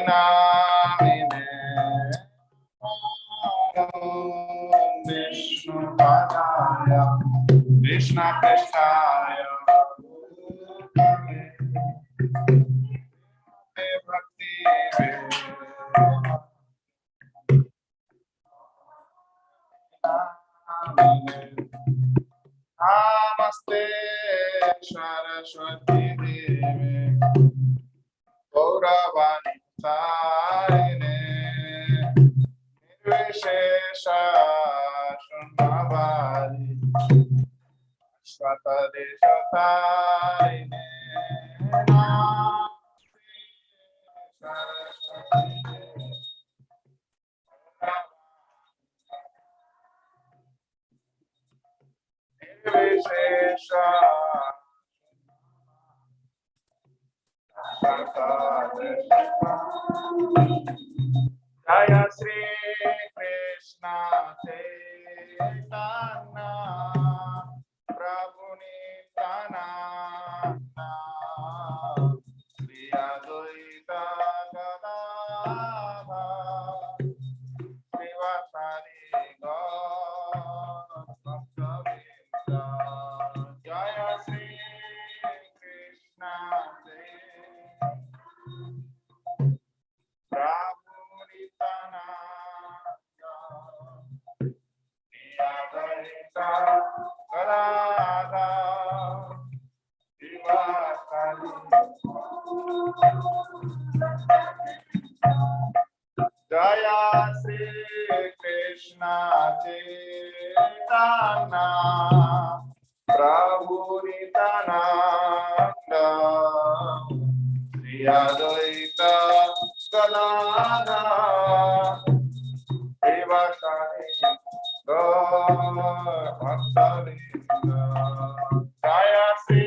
Namine Vishnu Padaya Krishna Krishnaya Bhakti Namaste Saraswati Devi Gauravani Sarine Nirvishesha Shunnavari Ashwata Desha Sarine Namaste Saraswati Devi Nirvishesha Jaya Sri Krishna Chaitanya Prabhu Nityananda Shri Advaita Gadadhara Srivasadi Gaura Bhaktavinda Jaya Sri Krishna Chaitanya Prabhu Nityananda Shri Advaita Gadadhara Srivasadi Jaya Sri Krishna Chaitanya Prabhu Nityananda Shri Advaita Gadadhara Srivasadi Gaura Bhaktavinda Jaya Sri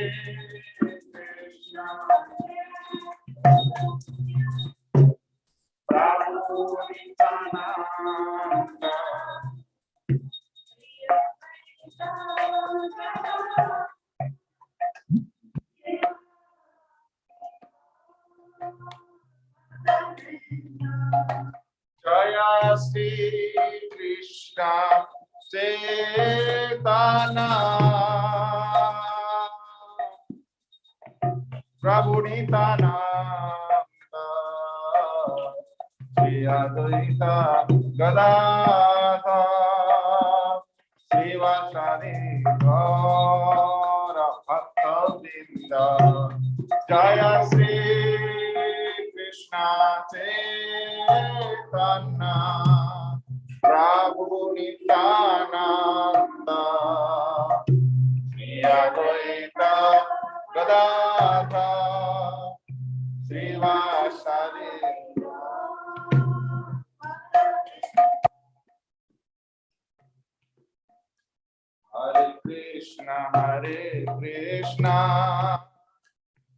Krishna Prabhu Nityananda Jaya Sri Krishna Chaitanya Prabhu Nityananda Shri Advaita Gadadhara Srivasadi Gaura Bhaktavinda Jaya Sri Krishna Chaitanya Prabhu Nityananda Shri Advaita Gadadhara Srivasadi Hare Krishna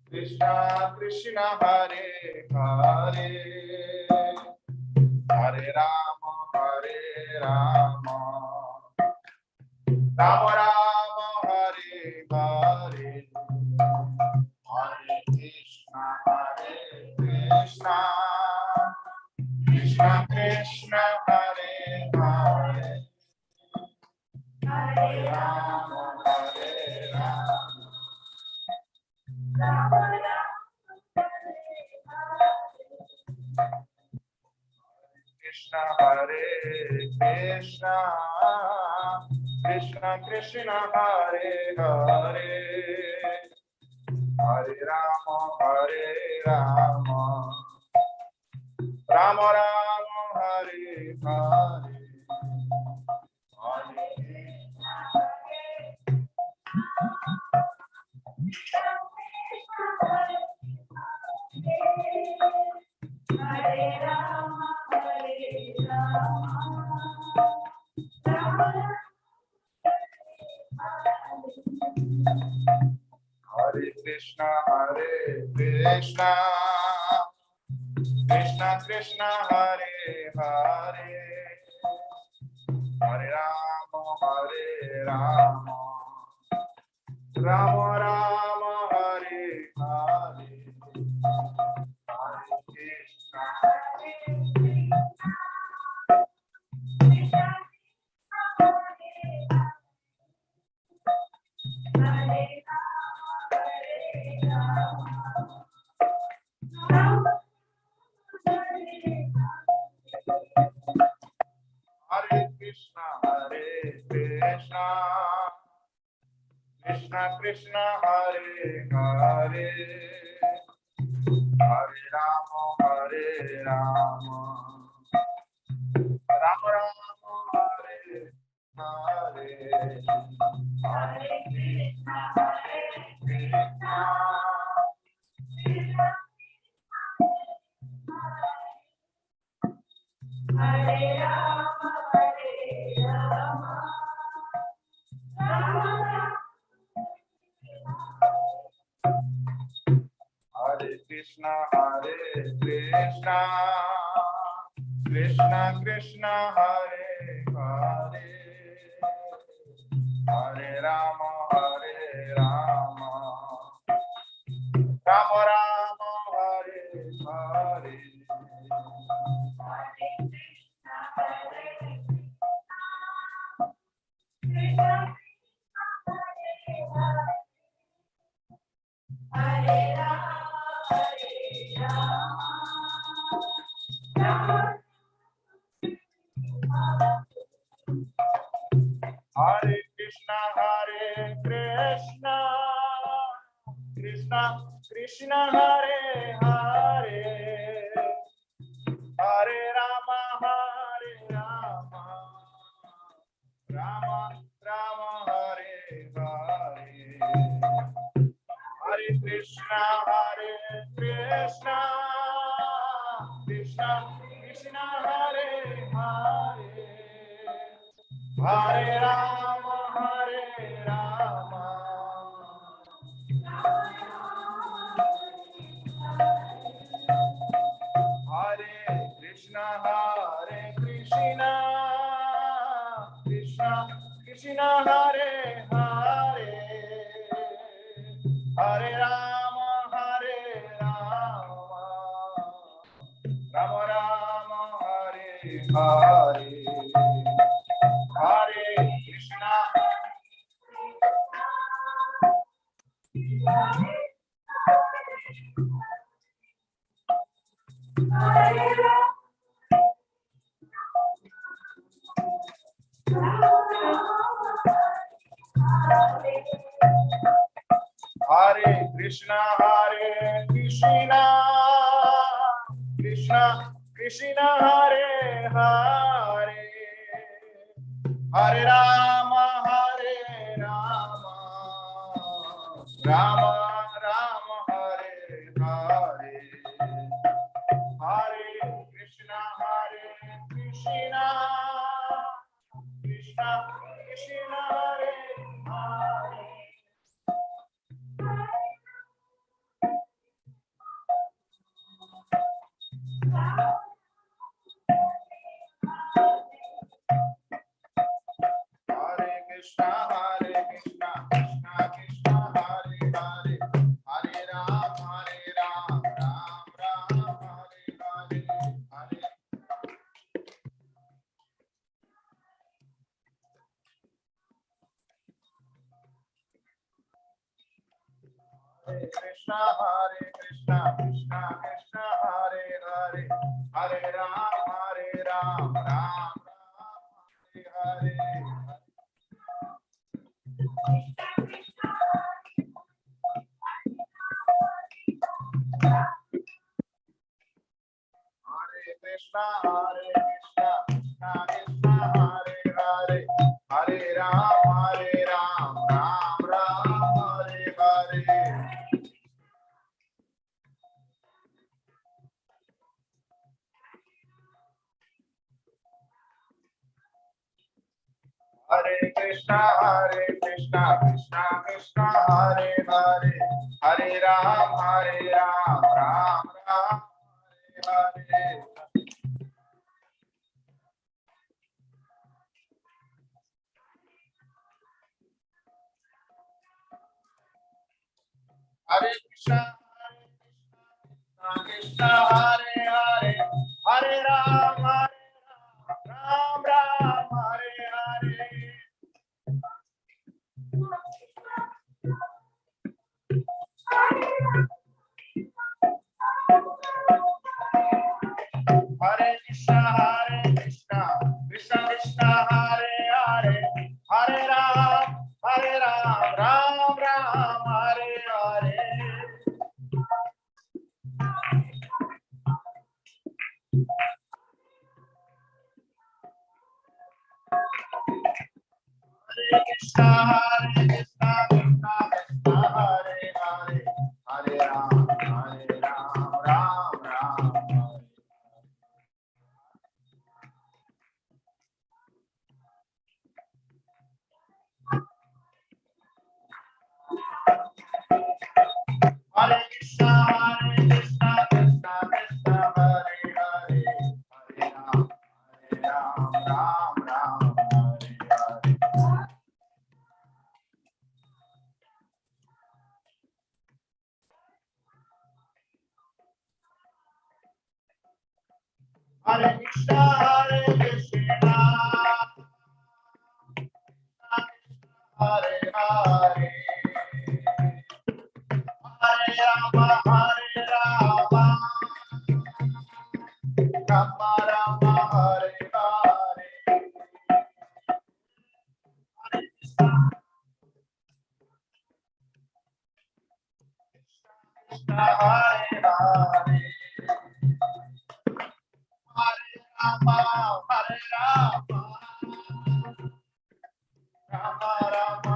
Krishna Krishna Hare Hare Hare Rama Rama Rama Hare Hare Hare Krishna Krishna Krishna Hare Hare Hare Rama Rama Krishna Hare Krishna Krishna Krishna Hare Hare Hare Rama Rama Rama Hare Hare Hare Hare Rama Hare Krishna Krishna Krishna Hare Hare Hare Rama Rama Rama Hare Hare Hare Krishna Krishna Hare Hare Hare Rama Rama Rama Hare Hare Hare Krishna Krishna Hare Rama Rama Hare Krishna Krishna Krishna Hare Hare Hare Rama Rama Rama Hare Hare Hare Krishna Krishna Hare Rama Hare Krishna Krishna Krishna Hare Hare Hare Rama Rama Rama Hare Hare Hare Krishna Krishna Krishna Hare Hare Hare Rama Hare Krishna Krishna Krishna Hare Hare Hare Rama Rama Rama Hare Hare Hare Krishna Hare Krishna Krishna Krishna Hare Hare Hare Rama Rama Rama Hare Hare Hare Krishna Krishna Krishna Hare Hare Hare Krishna Krishna Krishna Hare Hare Hare Rama Ram Ram Hare Hare Hare Krishna Krishna Krishna Hare Hare Hare Rama Ram Ram Hare Hare Krishna Krishna Krishna Hare Hare Hare Rama Ram Ram Hare Hare Hare Krishna Krishna Krishna Hare Hare Hare Rama Ram Ram Hare Hare Hare Krishna Krishna Hare Krishna Krishna Krishna Hare Hare Hare Ram Ram Ram Hare Hare Krishna Krishna Krishna Hare Hare Hare Ram Ram Ram Hare Krishna Krishna Krishna Hare Hare Hare Ram Ram Ram Hare Hare Hare Krishna Hare Hare Hare Rama Rama Rama Hare Hare Krishna Hare Hare Hare Rama Rama Rama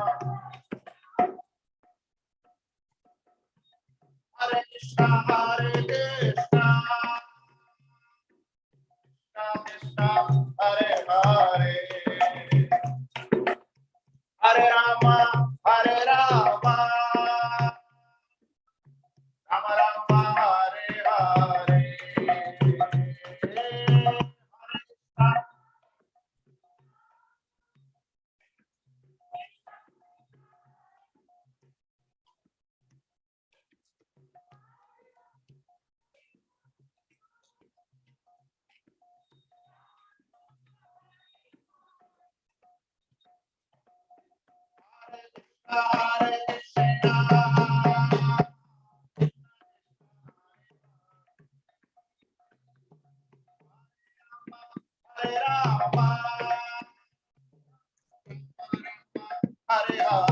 Hare Krishna Krishna Krishna Hare Hare Hare Rama Rama Rama Hare Hare Hare Krishna Hare Rama Hare Hare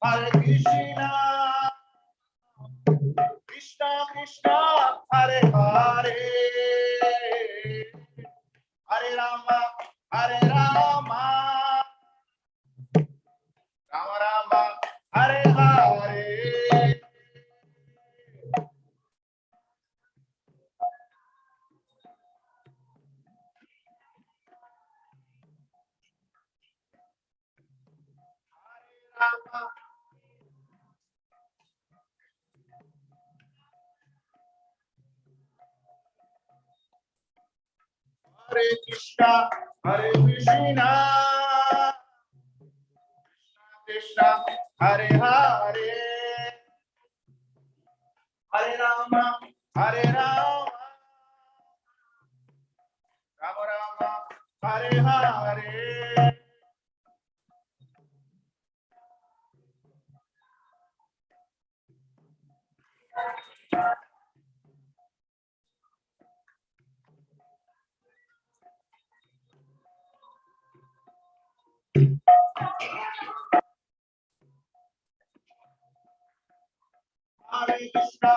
Hare Krishna Krishna Krishna Hare Hare Hare Rama Rama Rama Hare Hare Hare Krishna Krishna Krishna Hare Hare Hare Rama Rama Rama Hare Hare Hare Krishna Krishna Krishna Hare Hare Hare Rama Rama Rama Hare Hare Hare Krishna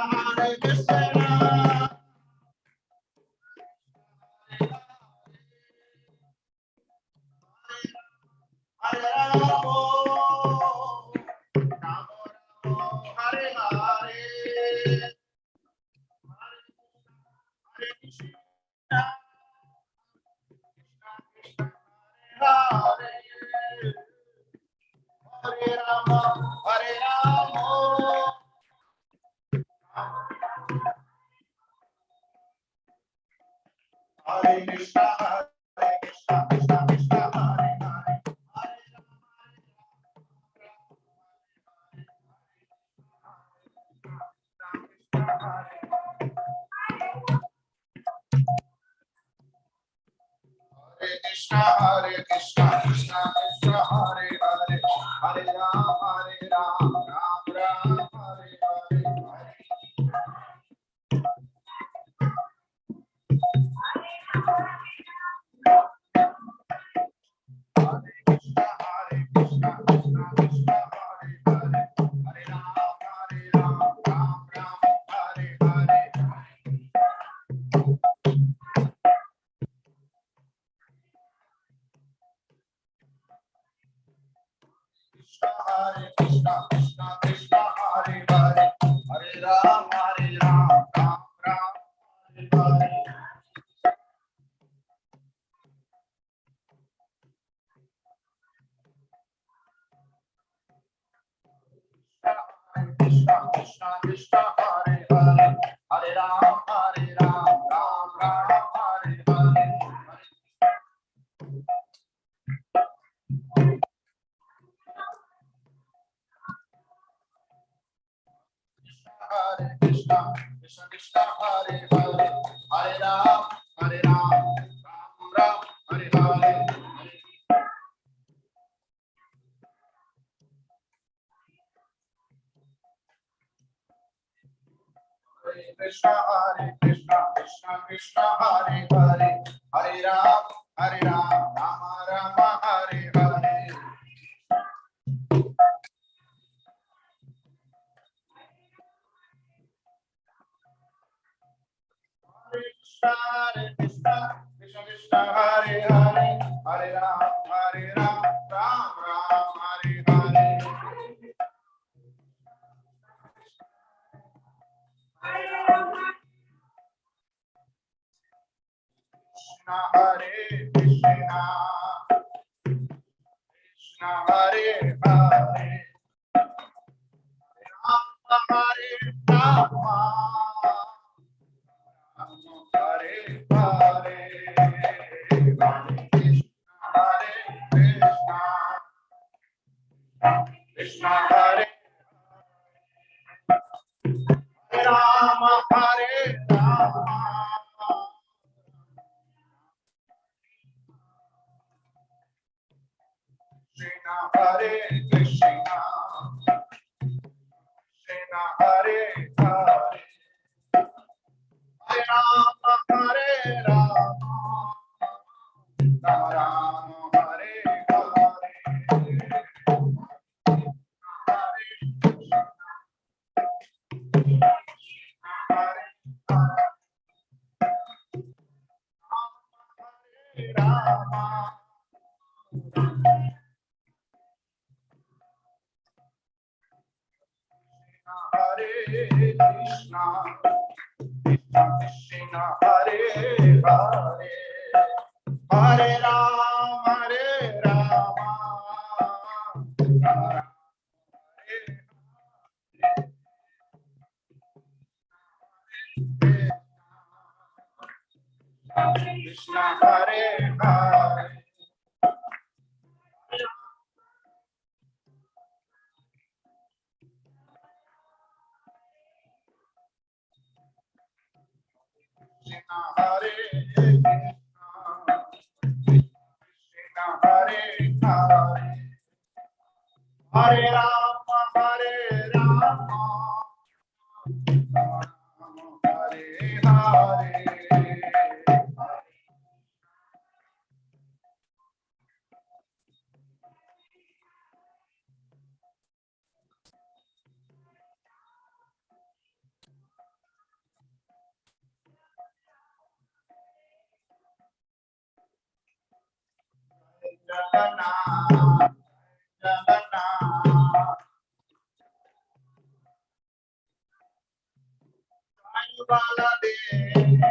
Baladev,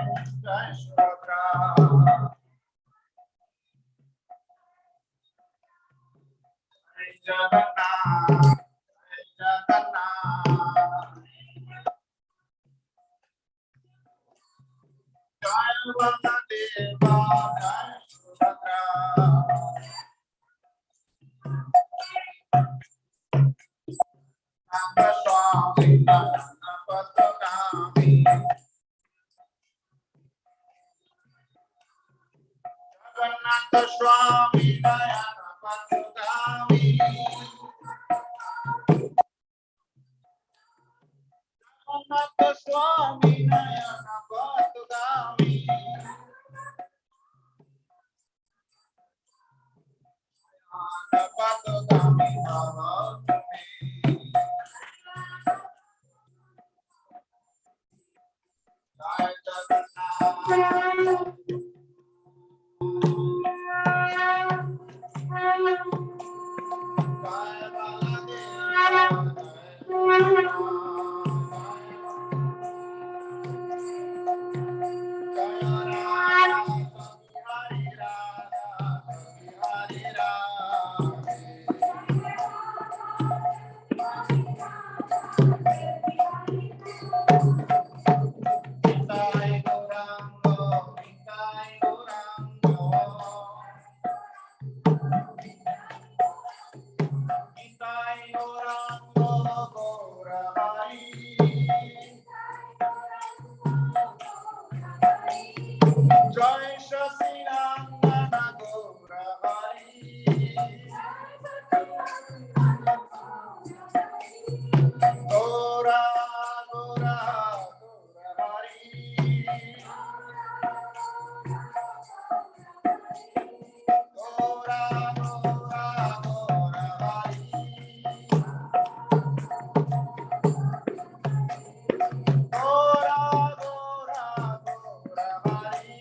Jai Subhadra. Jai Jagannath, Jai Jagannath. Jai Baladev, Jai Subhadra. Nanda Swami, Nanda Patagami. Jagannatha Swami, Nayana Patagami. Jagannatha Swami, Nayana Patagami. Nayana Patagami, Bhavami. Jai Jagannath. Jai Shasinandana Gaura Hari. Gaura, Gaura, Gaura Hari. Gaura, Gaura, Gaura Hari. Gaura, Gaura, Gaura Hari.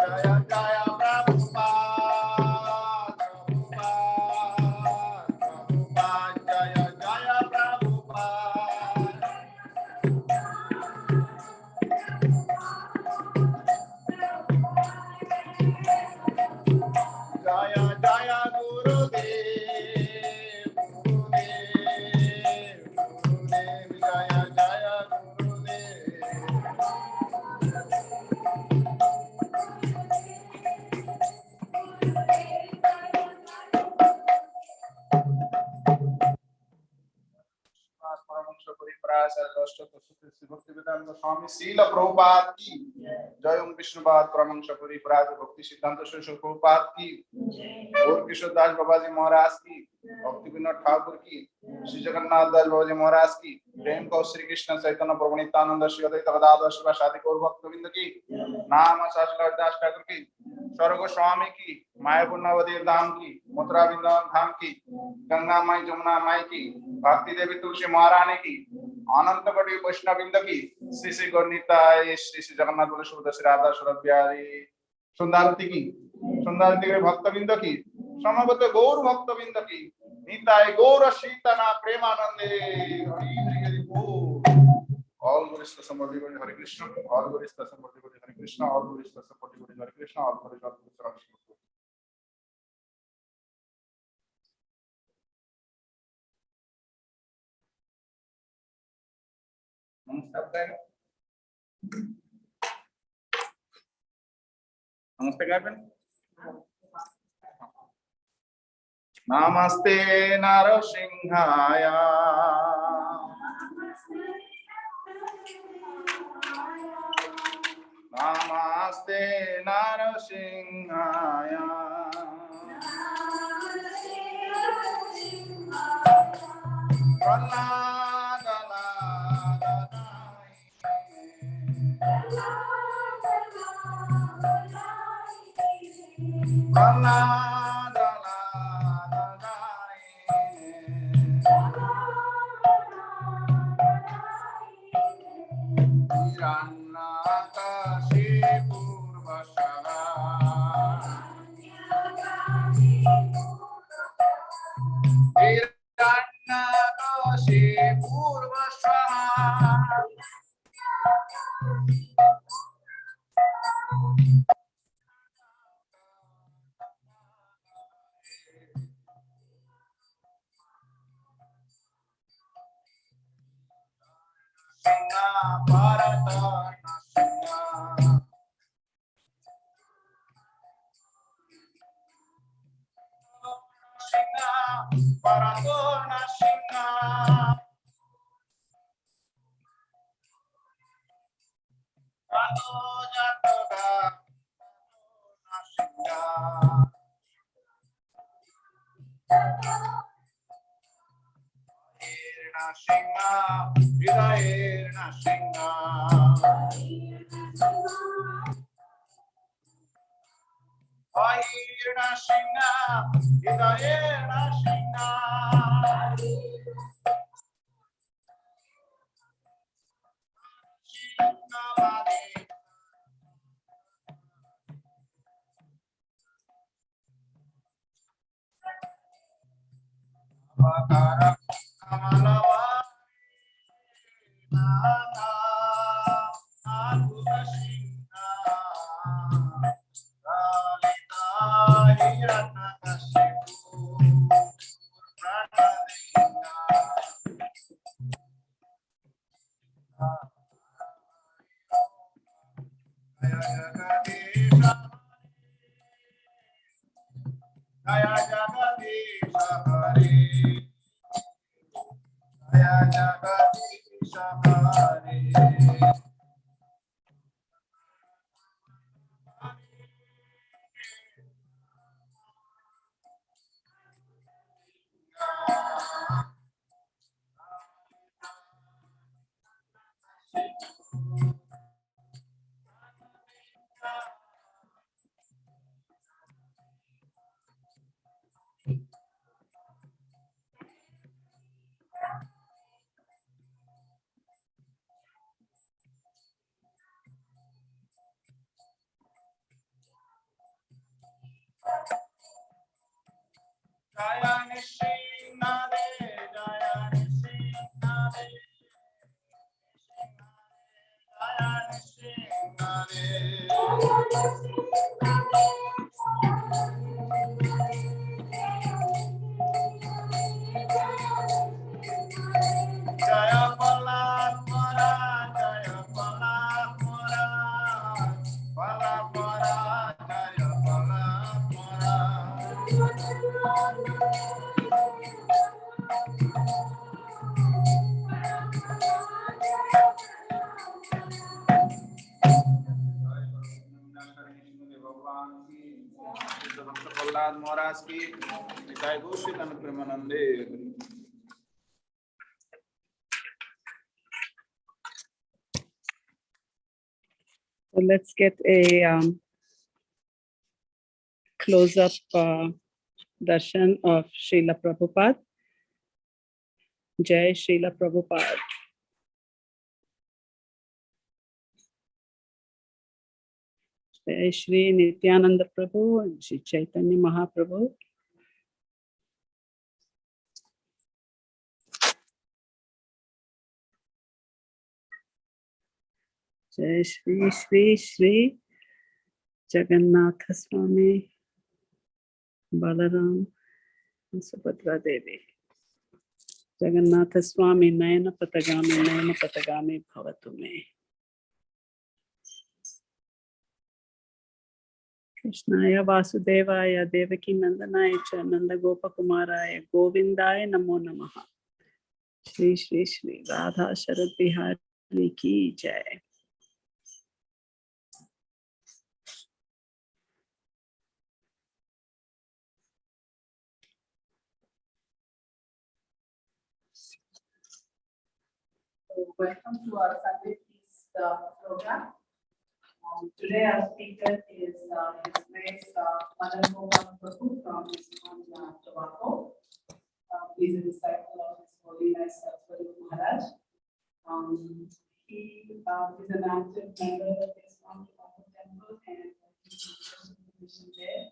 Jaya Jaya Prabhupada, Prabhupada, Prabhupada, Jaya Jaya Prabhupada. Jaya Jaya Gurudev, Gurudev, Gurudev, Jaya Jaya Gurudev. स्वामी शील प्रभुपाद की जय। ओम विष्णुपाद परमहंस परिव्राज भक्ति सिद्धांत सरस्वती प्रभुपाद की, और किशोर दास बाबा जी महाराज की, भक्ति विनोद ठाकुर की, श्री जगन्नाथ दास बाबा जी महाराज की, प्रेम को श्री कृष्ण चैतन्य प्रभु नित्यानंद श्री अद्वैत गदाधर शिवासादि गौर भक्तवृंद की, नाम शास्त्र दास ठाकुर की, स्वर्ग स्वामी की, मायापुर नवदेव धाम की, मथुरा वृंदावन धाम की, गंगा माई जमुना माई की, भक्ति देवी तुलसी महारानी की, अनंत कोटि वैष्णववृंद की, श्री श्री गौरनिताय श्री श्री जगन्नाथ बलदेव सुभद्रा श्री राधा शरद बिहारी सुंदरती की, सुंदरती के भक्तवृंद की, समवेत गौर भक्तवृंद की, निताय गौर सीतना प्रेमानंदे हरि हरि बोल। All glories to somebody Hare Krishna, all glories to somebody Hare Krishna, all glories to somebody Hare Krishna, all glories to somebody Hare Krishna. Namaste, Gavin. Namaste, Narasimhaya. Namaste, Narasimhaya. So let's get a close-up darshan of Srila Prabhupada. Jai Srila Prabhupada. Jai Shri Nityananda Prabhu and Shri Chaitanya Mahaprabhu. Jai Shri Shri Shri Jagannath Swami Balaram and Subhadra Devi. Jagannath Swami Nayana Patagami Bhavatu Me. Krishnaya Vasudevaya Devaki Nandanaya Cha Nanda Gopakumaraya Govindaya Namo Namaha. Shri Shri Shri Radha Sharad Bihari Ki Jai. Welcome to our Sunday Feast program. Today our speaker is His Grace Madan Gopal Prabhu from ISKCON Philadelphia. He is a disciple of His Holiness Maharaj. He is an active member of ISKCON Philadelphia Temple and mission there,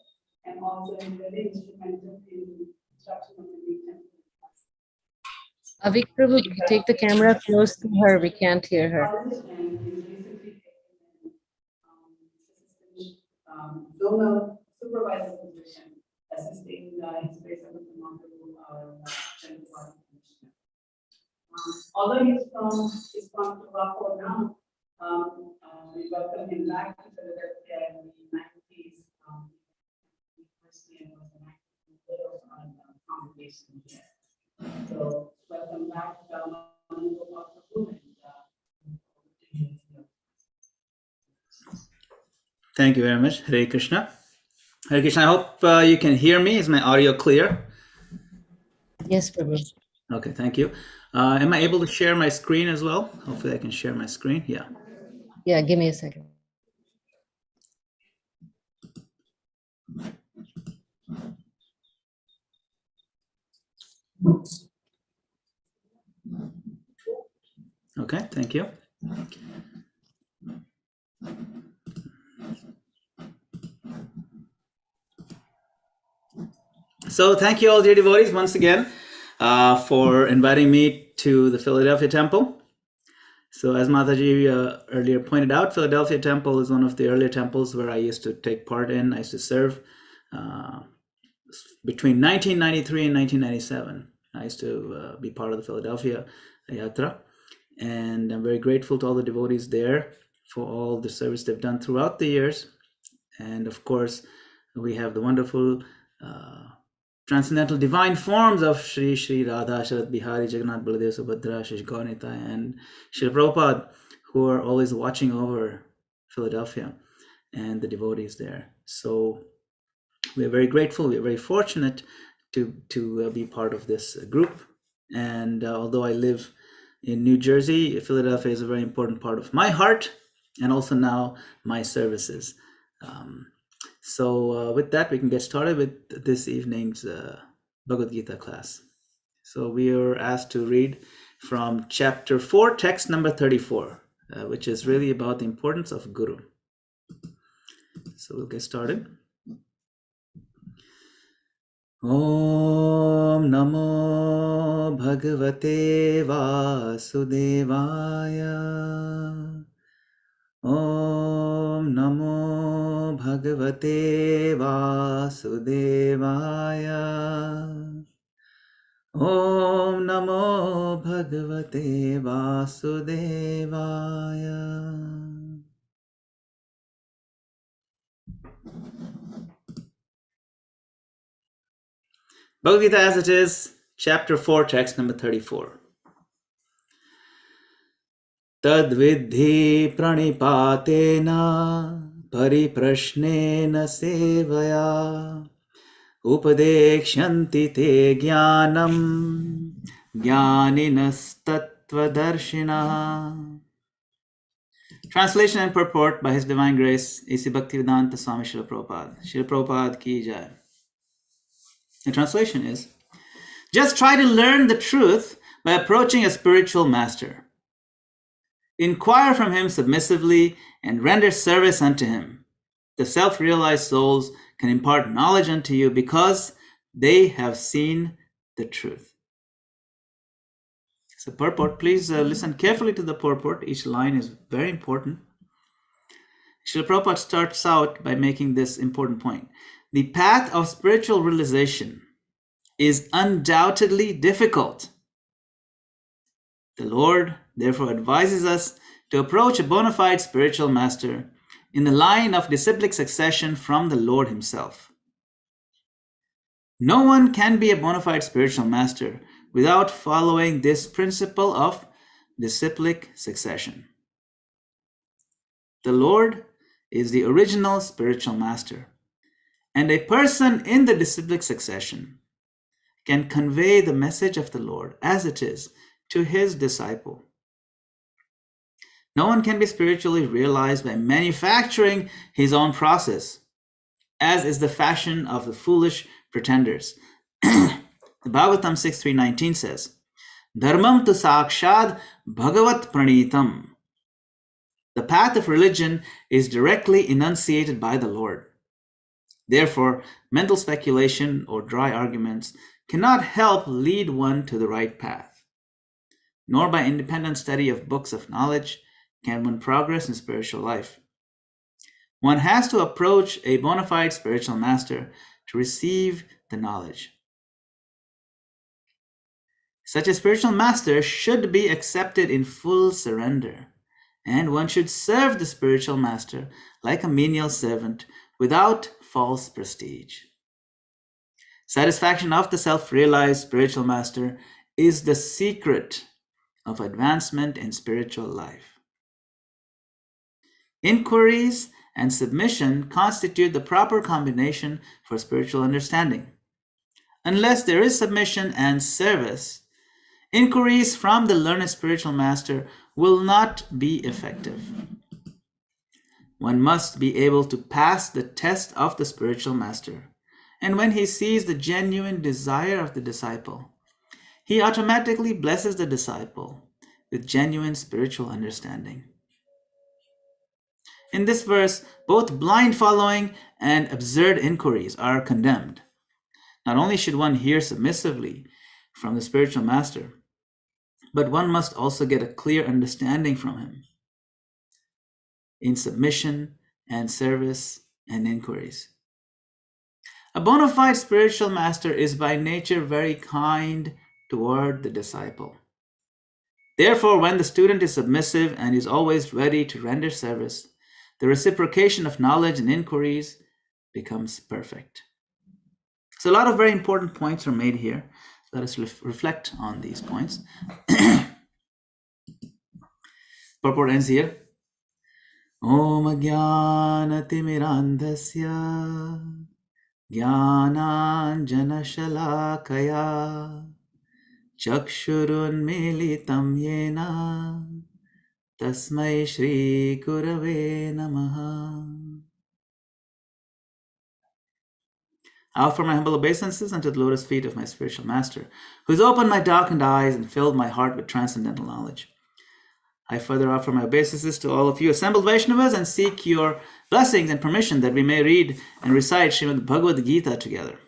and also is very instrumental in the construction of the new temple. Avik Prabhu, take the camera close to her. We can't hear her. College and he's recently taken zonal supervisor position, assisting his place of the our Central Party Commissioner. Although he's from Philadelphia now, we welcome him back to Philadelphia in the 90s. He personally was an active member of our congregation here. So welcome back, Madan Gopal Prabhu, and Thank you very much. Hare Krishna. Hare Krishna. I hope you can hear me. Is my audio clear? Yes, Prabhu. Okay, thank you. Am I able to share my screen as well? Hopefully I can share my screen. Yeah. Yeah, give me a second. Okay, thank you. So thank you all, dear devotees, once again for inviting me to the Philadelphia Temple. So as Mataji earlier pointed out, Philadelphia Temple is one of the earlier temples where I used to take part in. I used to serve between 1993 and 1997. I used to be part of the Philadelphia Yatra. And I'm very grateful to all the devotees there for all the service they've done throughout the years. And of course, we have the wonderful transcendental divine forms of Shri Shri Radha, Sharat Bihari, Jagannath Baladev Subhadra, Shish Gaunita, and Srila Prabhupada, who are always watching over Philadelphia and the devotees there. So we're very grateful. We're very fortunate to be part of this group. And although I live in New Jersey, Philadelphia is a very important part of my heart and also now my services. So with that, we can get started with this evening's Bhagavad-Gita class. So we are asked to read from chapter 4, text number 34, which is really about the importance of Guru. So we'll get started. Om Namo Bhagavate Vasudevaya. Om Namo Bhagavate Vasudevaya. Om Namo Bhagavate Vasudevaya. Bhagavad Gita as it is, chapter 4, text number 34. Tad vidhi pranipatena pariprashnena sevaya upadekshanti te jnanam jnaninastatvadarshina. Translation and purport by His Divine Grace, A.C. Bhaktivedanta Swami Srila Prabhupada. Srila Prabhupada ki jai. The translation is, just try to learn the truth by approaching a spiritual master. Inquire from him submissively and render service unto him. The self-realized souls can impart knowledge unto you because they have seen the truth. So purport, please listen carefully to the purport. Each line is very important. Srila Prabhupada starts out by making this important point. The path of spiritual realization is undoubtedly difficult. The Lord therefore advises us to approach a bona fide spiritual master in the line of disciplic succession from the Lord himself. No one can be a bona fide spiritual master without following this principle of disciplic succession. The Lord is the original spiritual master, and a person in the disciplic succession can convey the message of the Lord as it is to his disciple. No one can be spiritually realized by manufacturing his own process, as is the fashion of the foolish pretenders. The Bhagavatam 6.3.19 says, Dharmam tu sakshad bhagavat pranitam. The path of religion is directly enunciated by the Lord. Therefore, mental speculation or dry arguments cannot help lead one to the right path. nor by independent study of books of knowledge can one progress in spiritual life. One has to approach a bona fide spiritual master to receive the knowledge. Such a spiritual master should be accepted in full surrender, and one should serve the spiritual master like a menial servant without false prestige. Satisfaction of the self-realized spiritual master is the secret of advancement in spiritual life. Inquiries and submission constitute the proper combination for spiritual understanding. Unless there is submission and service, inquiries from the learned spiritual master will not be effective. One must be able to pass the test of the spiritual master, and when he sees the genuine desire of the disciple, he automatically blesses the disciple with genuine spiritual understanding. In this verse, both blind following and absurd inquiries are condemned. Not only should one hear submissively from the spiritual master, but one must also get a clear understanding from him in submission and service and inquiries. A bona fide spiritual master is by nature very kind toward the disciple. Therefore, when the student is submissive and is always ready to render service, the reciprocation of knowledge and inquiries becomes perfect. So a lot of very important points are made here. Let us reflect on these points. Purport ends here. Om Jnana-timirandhasya Jnananjana-shalakaya Chakshurunmilitam Yena Tasmai Shri Gurave Namaha. I offer my humble obeisances unto the lotus feet of my spiritual master, who has opened my darkened eyes and filled my heart with transcendental knowledge. I further offer my obeisances to all of you assembled Vaishnavas and seek your blessings and permission that we may read and recite Srimad Bhagavad-Gita together.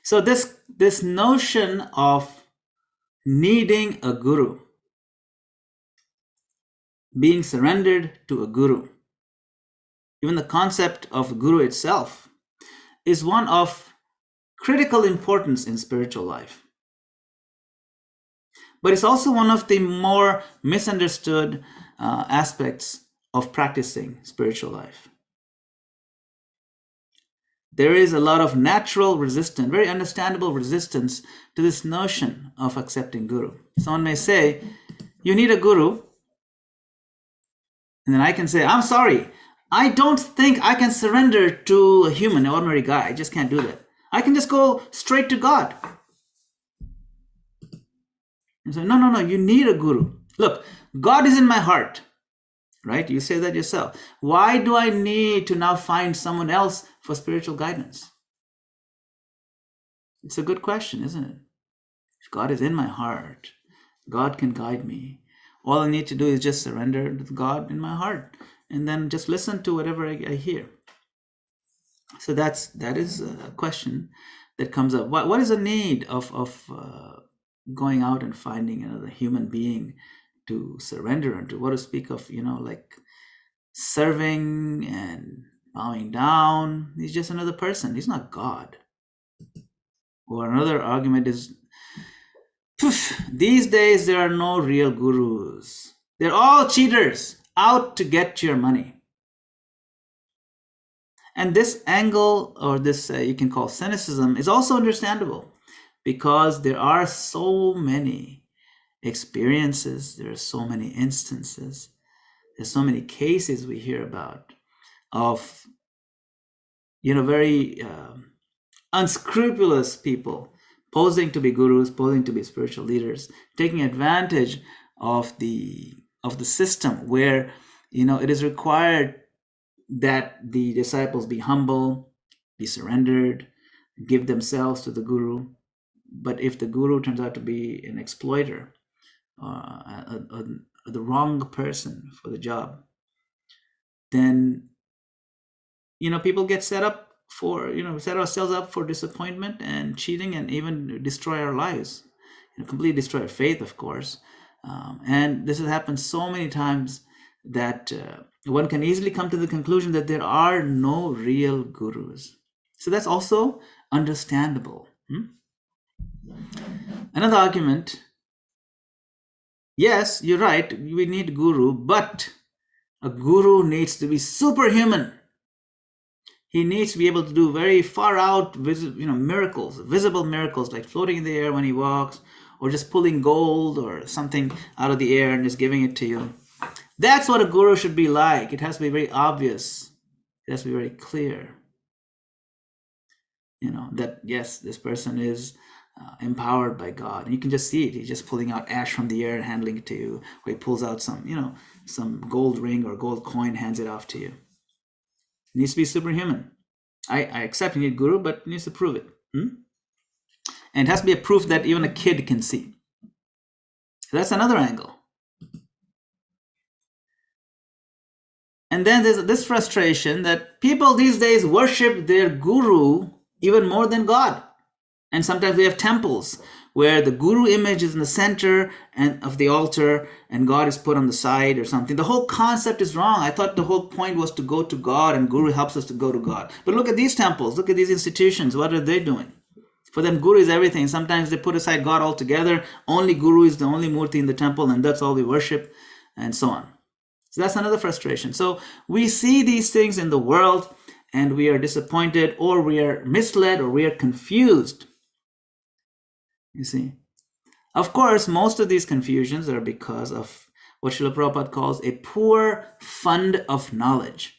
So this notion of needing a guru, being surrendered to a guru, even the concept of guru itself, is one of critical importance in spiritual life. But it's also one of the more misunderstood aspects of practicing spiritual life. There is a lot of natural resistance, very understandable resistance to this notion of accepting guru. Someone may say, you need a guru. And then I can say, I'm sorry, I don't think I can surrender to a human, an ordinary guy. I just can't do that. I can just go straight to God. And so, no, you need a guru. Look, God is in my heart, right? You say that yourself. Why do I need to now find someone else for spiritual guidance? It's a good question, isn't it? If God is in my heart, God can guide me. All I need to do is just surrender to God in my heart and then just listen to whatever I hear. So that is a question that comes up. What is the need of going out and finding another human being to surrender unto? What to speak of, like serving and bowing down? He's just another person. He's not God. Or another argument is, these days there are no real gurus. They're all cheaters out to get your money. And this angle, or this you can call cynicism, is also understandable because there are so many experiences, there are so many instances, there's so many cases we hear about of, very unscrupulous people posing to be gurus, posing to be spiritual leaders, taking advantage of the system where, it is required that the disciples be humble, be surrendered, give themselves to the guru. But if the guru turns out to be an exploiter, the wrong person for the job, then, people get set ourselves up for disappointment and cheating and even destroy our lives. completely destroy our faith, of course. And this has happened so many times that one can easily come to the conclusion that there are no real gurus. So that's also understandable. Another argument, yes, you're right, we need guru, but a guru needs to be superhuman. He needs to be able to do very far out miracles, visible miracles, like floating in the air when he walks, or just pulling gold or something out of the air and just giving it to you. That's what a guru should be like. It has to be very obvious. It has to be very clear. That yes, this person is empowered by God. And you can just see it. He's just pulling out ash from the air and handling it to you. Or he pulls out some gold ring or gold coin, hands it off to you. It needs to be superhuman. I accept you need guru, but you need to prove it. And it has to be a proof that even a kid can see. So that's another angle. And then there's this frustration that people these days worship their guru even more than God. And sometimes we have temples where the guru image is in the center and of the altar and God is put on the side or something. The whole concept is wrong. I thought the whole point was to go to God and guru helps us to go to God. But look at these temples, look at these institutions. What are they doing? For them, guru is everything. Sometimes they put aside God altogether. Only guru is the only murti in the temple and that's all we worship, and so on. So that's another frustration. So we see these things in the world and we are disappointed, or we are misled, or we are confused. You see, of course, most of these confusions are because of what Srila Prabhupada calls a poor fund of knowledge.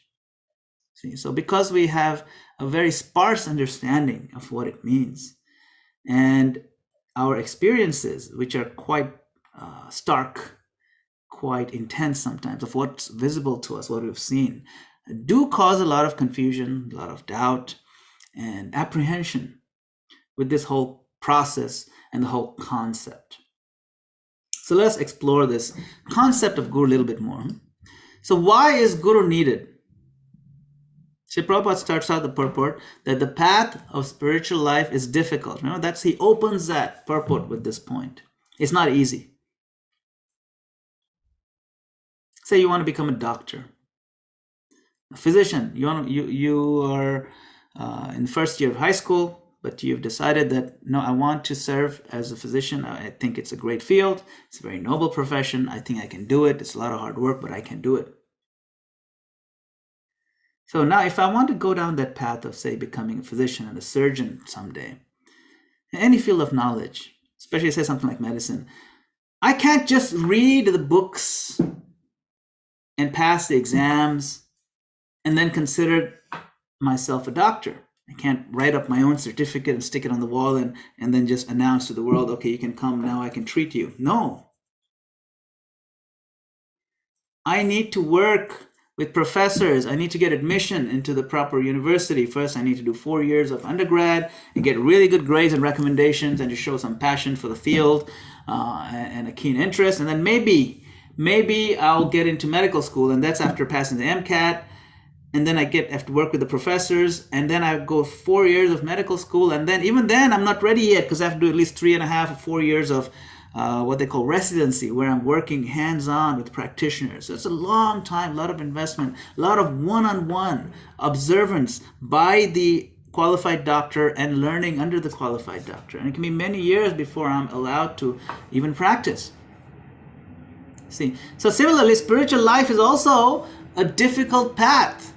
See, so because we have a very sparse understanding of what it means, and our experiences, which are quite stark, quite intense sometimes, of what's visible to us, what we've seen, do cause a lot of confusion, a lot of doubt and apprehension with this whole process and the whole concept. So let's explore this concept of guru a little bit more. So why is guru needed? Sri Prabhupada starts out the purport that the path of spiritual life is difficult. Remember, he opens that purport with this point. It's not easy. Say you want to become a doctor, a physician. You are in first year of high school, but you've decided that, no, I want to serve as a physician. I think it's a great field. It's a very noble profession. I think I can do it. It's a lot of hard work, but I can do it. So now if I want to go down that path of, say, becoming a physician and a surgeon someday, in any field of knowledge, especially say something like medicine, I can't just read the books and pass the exams and then consider myself a doctor. I can't write up my own certificate and stick it on the wall and then just announce to the world, okay, you can come now, I can treat you. No. I need to work with professors. I need to get admission into the proper university. First, I need to do 4 years of undergrad and get really good grades and recommendations and just show some passion for the field and a keen interest. And then maybe I'll get into medical school, and that's after passing the MCAT. And then I have to work with the professors, and then I go 4 years of medical school, and then even then I'm not ready yet because I have to do at least 3.5 or 4 years of what they call residency, where I'm working hands-on with practitioners. So it's a long time, a lot of investment, a lot of one-on-one observance by the qualified doctor and learning under the qualified doctor. And it can be many years before I'm allowed to even practice. See, so similarly, spiritual life is also a difficult path.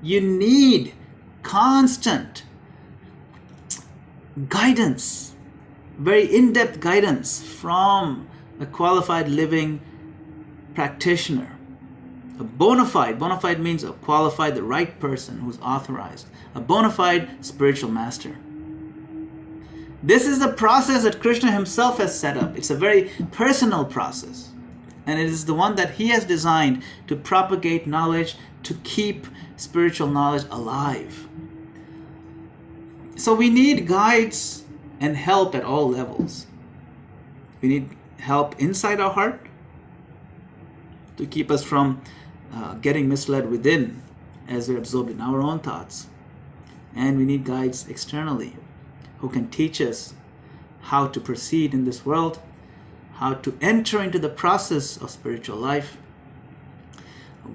You need constant guidance, very in-depth guidance from a qualified living practitioner. A bona fide means a qualified, the right person who's authorized, a bona fide spiritual master. This is the process that Krishna himself has set up. It's a very personal process. And it is the one that he has designed to propagate knowledge, to keep spiritual knowledge alive. So we need guides and help at all levels. We need help inside our heart to keep us from getting misled within as we're absorbed in our own thoughts. And we need guides externally who can teach us how to proceed in this world, how to enter into the process of spiritual life,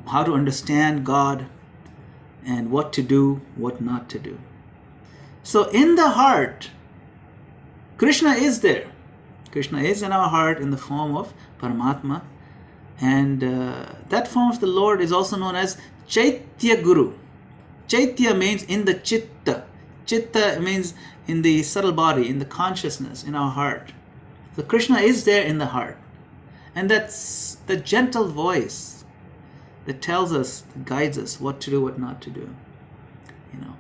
how to understand God, and what to do, what not to do. So in the heart, Krishna is there. Krishna is in our heart in the form of Paramatma. And that form of the Lord is also known as Chaitya Guru. Chaitya means in the chitta. Chitta means in the subtle body, in the consciousness, in our heart. So Krishna is there in the heart. And that's the gentle voice that tells us, guides us what to do, what not to do. You know,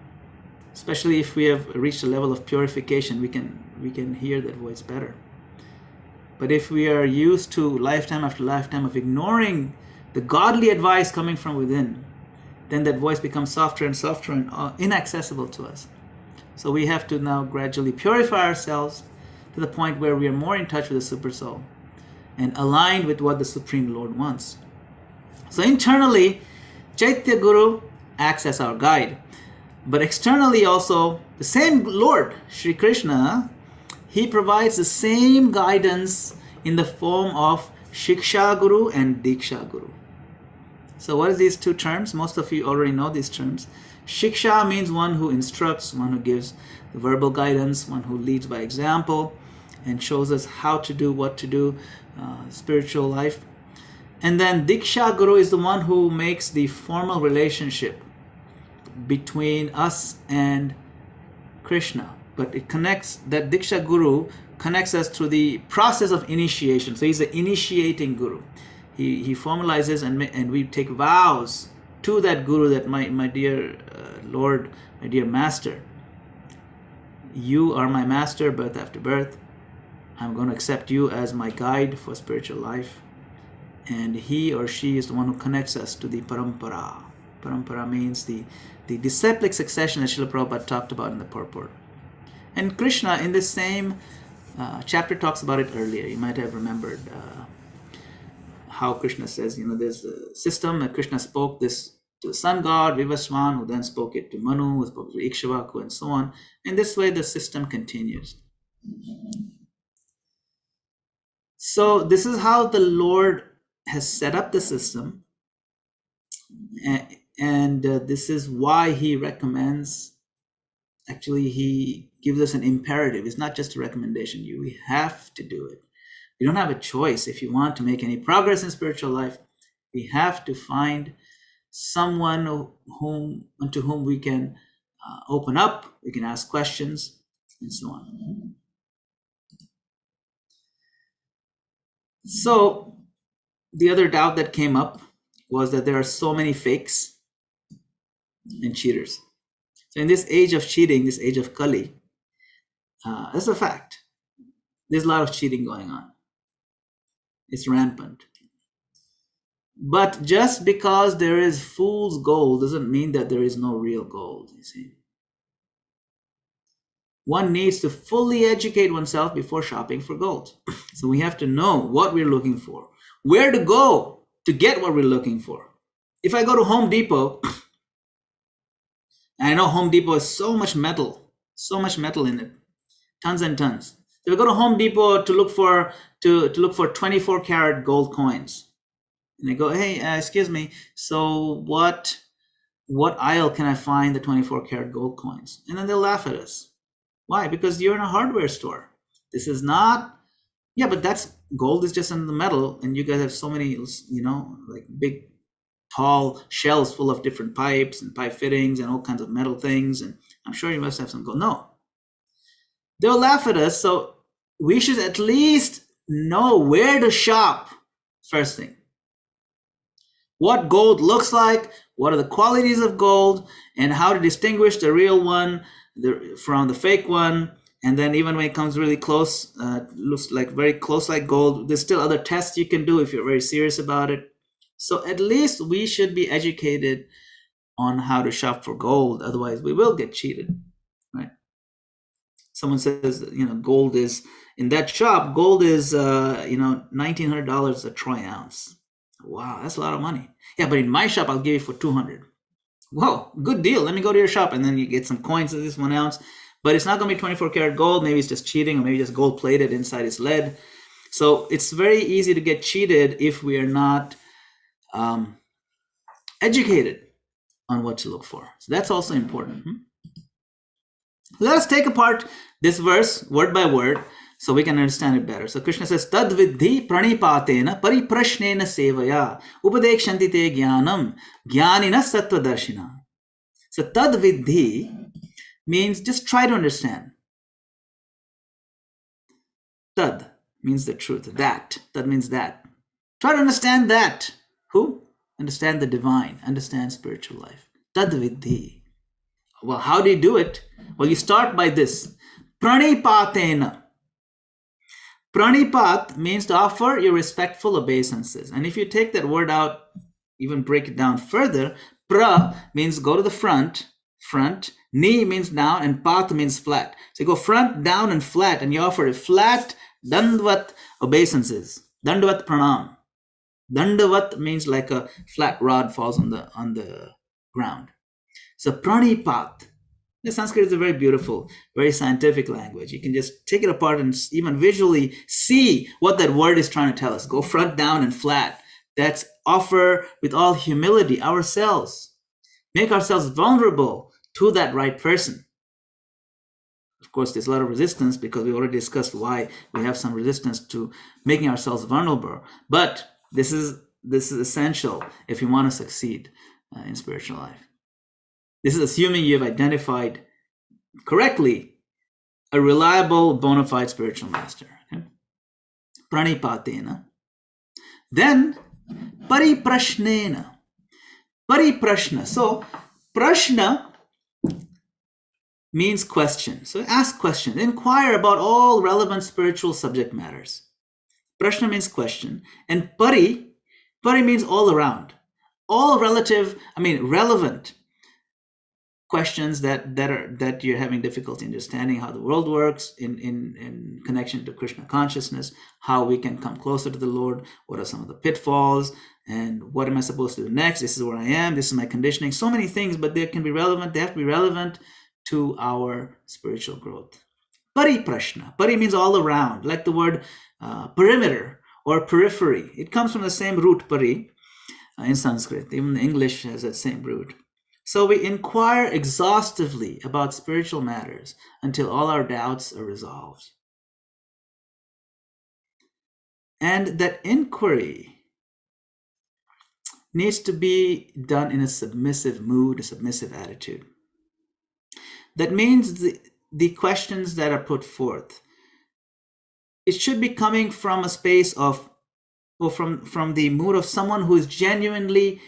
especially if we have reached a level of purification, we can hear that voice better. But if we are used to lifetime after lifetime of ignoring the godly advice coming from within, then that voice becomes softer and softer and inaccessible to us. So we have to now gradually purify ourselves to the point where we are more in touch with the Super Soul and aligned with what the Supreme Lord wants. So internally, Chaitya Guru acts as our guide. But externally also, the same Lord, Sri Krishna, he provides the same guidance in the form of Shiksha Guru and Diksha Guru. So what are these two terms? Most of you already know these terms. Shiksha means one who instructs, one who gives verbal guidance, one who leads by example and shows us how to do, what to do, spiritual life. And then Diksha Guru is the one who makes the formal relationship between us and Krishna. But it connects, that Diksha Guru connects us through the process of initiation. So he's the initiating Guru. He formalizes and we take vows to that Guru that my dear Lord, my dear Master, you are my Master birth after birth. I'm going to accept you as my guide for spiritual life. And he or she is the one who connects us to the parampara. Parampara means the disciplic succession that Srila Prabhupada talked about in the purport. And Krishna in this same chapter talks about it earlier. You might have remembered how Krishna says, there's a system that Krishna spoke this to the sun god, Vivaswan, who then spoke it to Manu, who spoke to Ikshvaku, and so on. And this way the system continues. So this is how the Lord has set up the system. And this is why he recommends, actually he gives us an imperative. It's not just a recommendation. We have to do it. We don't have a choice. If you want to make any progress in spiritual life, we have to find someone unto whom we can open up, we can ask questions, and so on. So the other doubt that came up was that there are so many fakes and cheaters. So in this age of cheating, this age of Kali, that's a fact. There's a lot of cheating going on. It's rampant. But just because there is fool's gold doesn't mean that there is no real gold, you see. One needs to fully educate oneself before shopping for gold. So we have to know what we're looking for, where to go to get what we're looking for. If I go to Home Depot, and I know Home Depot has so much metal in it, tons and tons. If I go to Home Depot to look for 24 karat gold coins, and I go, hey, excuse me, so what aisle can I find the 24 karat gold coins? And then they'll laugh at us. Why? Because you're in a hardware store. This is not, yeah, but that's gold is just in the metal, and you guys have so many, like big, tall shelves full of different pipes and pipe fittings and all kinds of metal things, and I'm sure you must have some gold. No. They'll laugh at us, so we should at least know where to shop first thing. What gold looks like, what are the qualities of gold, and how to distinguish the real one from the fake one. And then even when it comes really close, looks like very close like gold, there's still other tests you can do if you're very serious about it. So at least we should be educated on how to shop for gold. Otherwise, we will get cheated, right? Someone says, gold is, in that shop, gold is, $1,900 a troy ounce. Wow, that's a lot of money. Yeah, but in my shop, I'll give you for $200. Whoa, good deal. Let me go to your shop. And then you get some coins of this 1 ounce. But it's not going to be 24 karat gold. Maybe it's just cheating, or maybe just gold plated inside is lead. So it's very easy to get cheated if we are not educated on what to look for. So that's also important. Let us take apart this verse word by word so we can understand it better. So Krishna says, Tad vidhi pranipatena pariprashnena sevaya upadekshanti te jnanam jnanina sattva darshina. So tad vidhi means just try to understand. Tad means the truth. That means that. Try to understand that. Who? Understand the divine. Understand spiritual life. Tad vidhi. Well, how do you do it? Well, you start by this. Pranipatena. Pranipat means to offer your respectful obeisances. And if you take that word out, even break it down further, pra means go to the front, ni means down, and pat means flat. So you go front, down, and flat, and you offer a flat dandvat obeisances. Dandvat pranam. Dandavat means like a flat rod falls on the ground. So pranipat. The Sanskrit is a very beautiful, very scientific language. You can just take it apart and even visually see what that word is trying to tell us. Go front, down, and flat. That's offer with all humility ourselves. Make ourselves vulnerable to that right person. Of course, there's a lot of resistance because we already discussed why we have some resistance to making ourselves vulnerable. But this is essential if you want to succeed in spiritual life. This is assuming you have identified correctly a reliable, bona fide spiritual master. Okay? Pranipatena. Then, pariprashnena. Pariprashna. So, prashna means question. So, ask questions. Inquire about all relevant spiritual subject matters. Prashna means question. And pari means all around. All relevant questions that you're having difficulty understanding how the world works in connection to Krishna consciousness, how we can come closer to the Lord, what are some of the pitfalls, and what am I supposed to do next? This is where I am, this is my conditioning, so many things, but they have to be relevant to our spiritual growth. Pariprashna. Pari means all around, like the word perimeter or periphery. It comes from the same root, pari, in Sanskrit. Even English has that same root. So we inquire exhaustively about spiritual matters until all our doubts are resolved. And that inquiry needs to be done in a submissive mood, a submissive attitude. That means the questions that are put forth, it should be coming from a space of, or from the mood of someone who is genuinely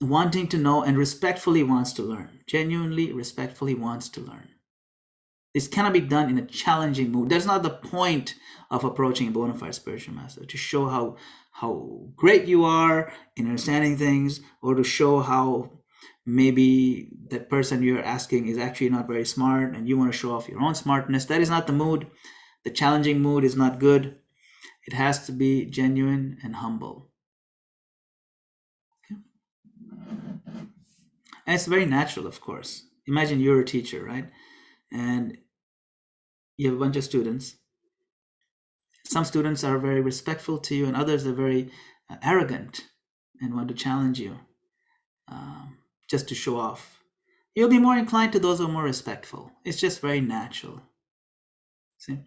wanting to know and respectfully wants to learn. Genuinely, respectfully wants to learn. This cannot be done in a challenging mood. That's not the point of approaching a bona fide spiritual master, to show how great you are in understanding things, or to show how maybe that person you're asking is actually not very smart and you want to show off your own smartness. That is not the mood. The challenging mood is not good. It has to be genuine and humble. And it's very natural, of course. Imagine you're a teacher, right? And you have a bunch of students. Some students are very respectful to you, and others are very arrogant and want to challenge you just to show off. You'll be more inclined to those who are more respectful. It's just very natural. See?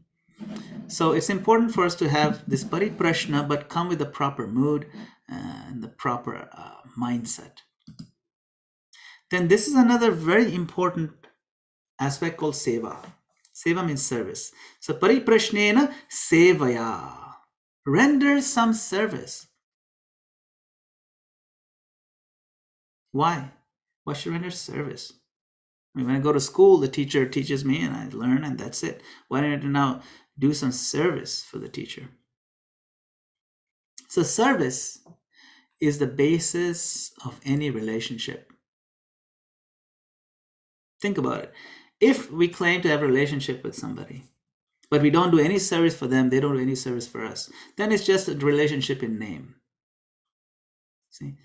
So it's important for us to have this pariprashna, but come with the proper mood and the proper mindset. Then this is another very important aspect called seva. Seva means service. So pariprashnena sevaya. Render some service. Why? Why should I render service? When I go to school, the teacher teaches me and I learn and that's it. Why don't I now do some service for the teacher? So service is the basis of any relationship. Think about it. If we claim to have a relationship with somebody, but we don't do any service for them, they don't do any service for us, then it's just a relationship in name. See?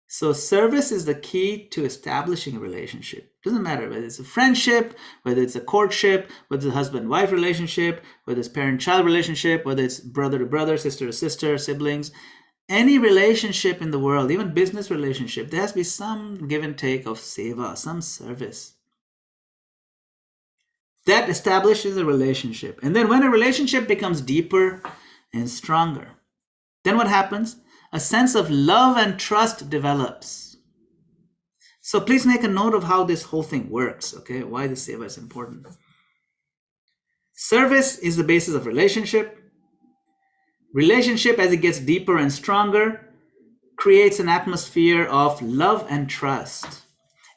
So service is the key to establishing a relationship. Doesn't matter whether it's a friendship, whether it's a courtship, whether it's a husband-wife relationship, whether it's parent-child relationship, whether it's brother to brother, sister to sister, siblings. Any relationship in the world, even business relationship, there has to be some give and take of seva, some service. That establishes a relationship. And then when a relationship becomes deeper and stronger, then what happens? A sense of love and trust develops. So please make a note of how this whole thing works, okay? Why this seva is important. Service is the basis of relationship. Relationship, as it gets deeper and stronger, creates an atmosphere of love and trust.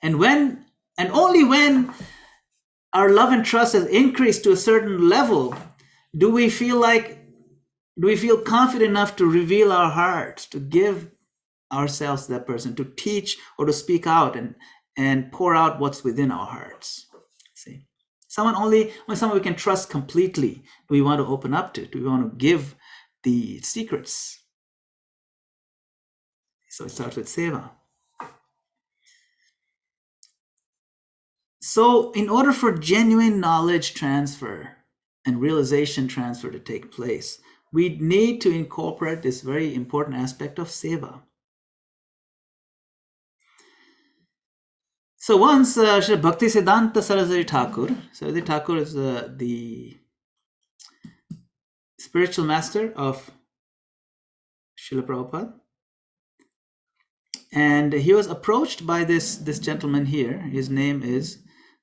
And only when our love and trust has increased to a certain level, do we feel confident enough to reveal our hearts, to give ourselves to that person, to teach or to speak out and pour out what's within our hearts. See, when someone we can trust completely, do we want to open up to? Do we want to give the secrets? So it starts with seva. So in order for genuine knowledge transfer and realization transfer to take place, we need to incorporate this very important aspect of seva. So once Shri Bhakti Siddhanta Saraswati Thakur is the spiritual master of Srila Prabhupada, and he was approached by this gentleman here. His name is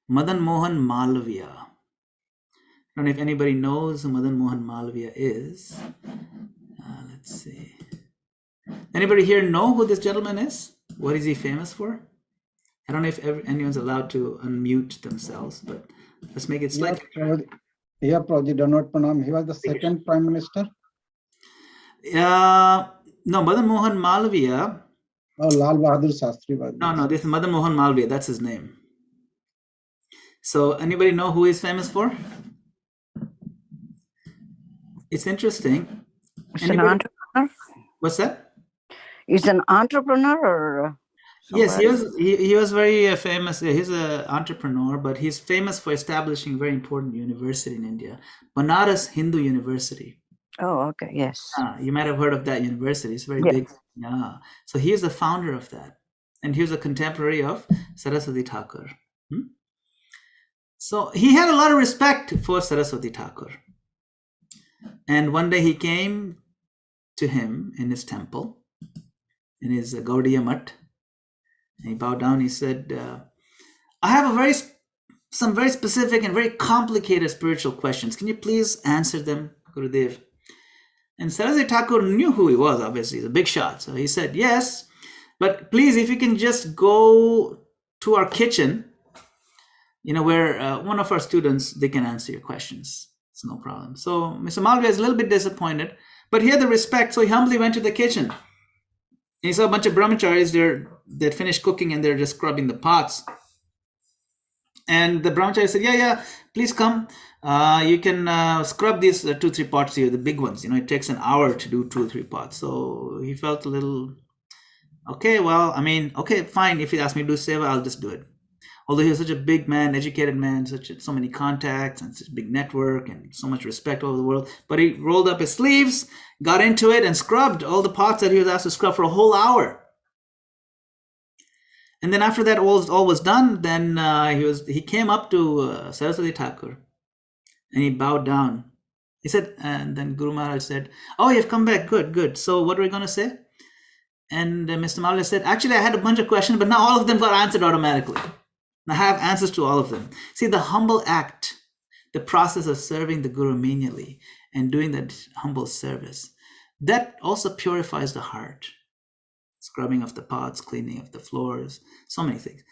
Madan Mohan Malviya. I don't know if anybody knows who Madan Mohan Malviya is. Let's see. Anybody here know who this gentleman is? What is he famous for? I don't know if anyone's allowed to unmute themselves, but let's make it slightly. Yeah, Prabhuji, do not pranam. He was the second Prime Minister. No, Madan Mohan Malviya. Oh, Lal Bahadur Shastri was. No, this is Madan Mohan Malviya. That's his name. So anybody know who he's famous for? It's interesting. He's an entrepreneur. What's that? He's an entrepreneur, or yes, he was very famous. He's an entrepreneur, but he's famous for establishing a very important university in India, Banaras Hindu University. Oh, okay, yes. You might have heard of that university. It's very big. Yeah. So he is the founder of that, and he was a contemporary of Saraswati Thakur. So he had a lot of respect for Saraswati Thakur. And one day he came to him in his temple, in his Gaudiya Mutt, and he bowed down. He said, I have some very specific and very complicated spiritual questions. Can you please answer them, Gurudev? And Saraswati Thakur knew who he was, obviously. He's a big shot. So he said, yes, but please, if you can just go to our kitchen, where one of our students, they can answer your questions. It's no problem. So Mr. Malviya is a little bit disappointed, but he had the respect, so he humbly went to the kitchen. He saw a bunch of brahmacharis they'd finished cooking and they're just scrubbing the pots. And the brahmachari said, yeah, please come. You can scrub these 2-3 pots here, the big ones. It takes an hour to do 2 or 3 pots. So he felt a little, okay, fine. If he asked me to do seva, I'll just do it. Although he was such a big man, educated man, so many contacts and such a big network and so much respect all over the world. But he rolled up his sleeves, got into it, and scrubbed all the pots that he was asked to scrub for a whole hour. And then after that all was done, then he came up to Saraswati Thakur and he bowed down. He said, and then Guru Maharaj said, oh, you've come back. Good. So what are we going to say? And Mr. Malviya said, actually, I had a bunch of questions, but now all of them got answered automatically. I have answers to all of them. See, the humble act, the process of serving the Guru menially and doing that humble service, that also purifies the heart. Scrubbing of the pots, cleaning of the floors, so many things.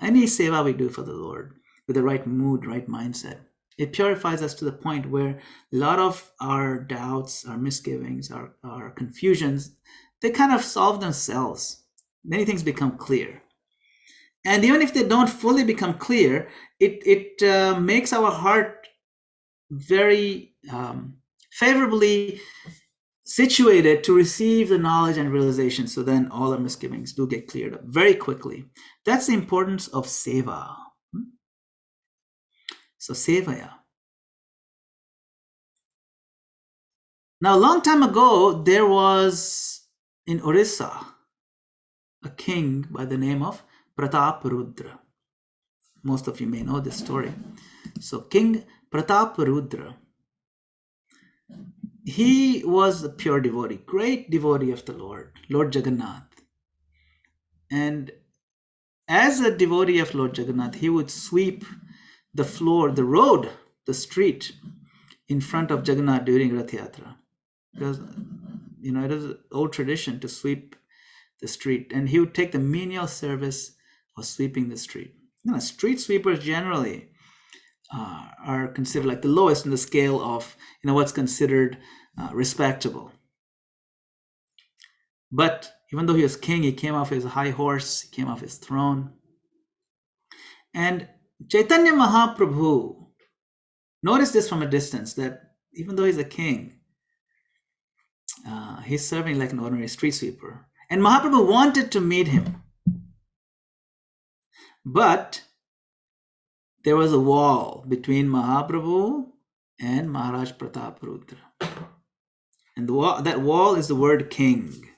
Any seva we do for the Lord with the right mood, right mindset, it purifies us to the point where a lot of our doubts, our misgivings, our confusions, they kind of solve themselves. Many things become clear. And even if they don't fully become clear, it makes our heart very favorably situated to receive the knowledge and realization. So then all our misgivings do get cleared up very quickly. That's the importance of seva. So sevaya. Now, a long time ago, there was in Orissa a king by the name of Prataparudra. Most of you may know this story. So King Prataparudra, he was a pure devotee, great devotee of the Lord Jagannath. And as a devotee of Lord Jagannath, he would sweep the floor, the road, the street in front of Jagannath during Rath Yatra. Because, it is an old tradition to sweep the street. And he would take the menial service of sweeping the street. Street sweepers generally are considered like the lowest in the scale of, what's considered respectable. But even though he was king, he came off his high horse, he came off his throne. And Chaitanya Mahaprabhu noticed this from a distance, that even though he's a king, he's serving like an ordinary street sweeper. And Mahaprabhu wanted to meet him. But there was a wall between Mahaprabhu and Maharaj Prataparudra. And that wall is the word king.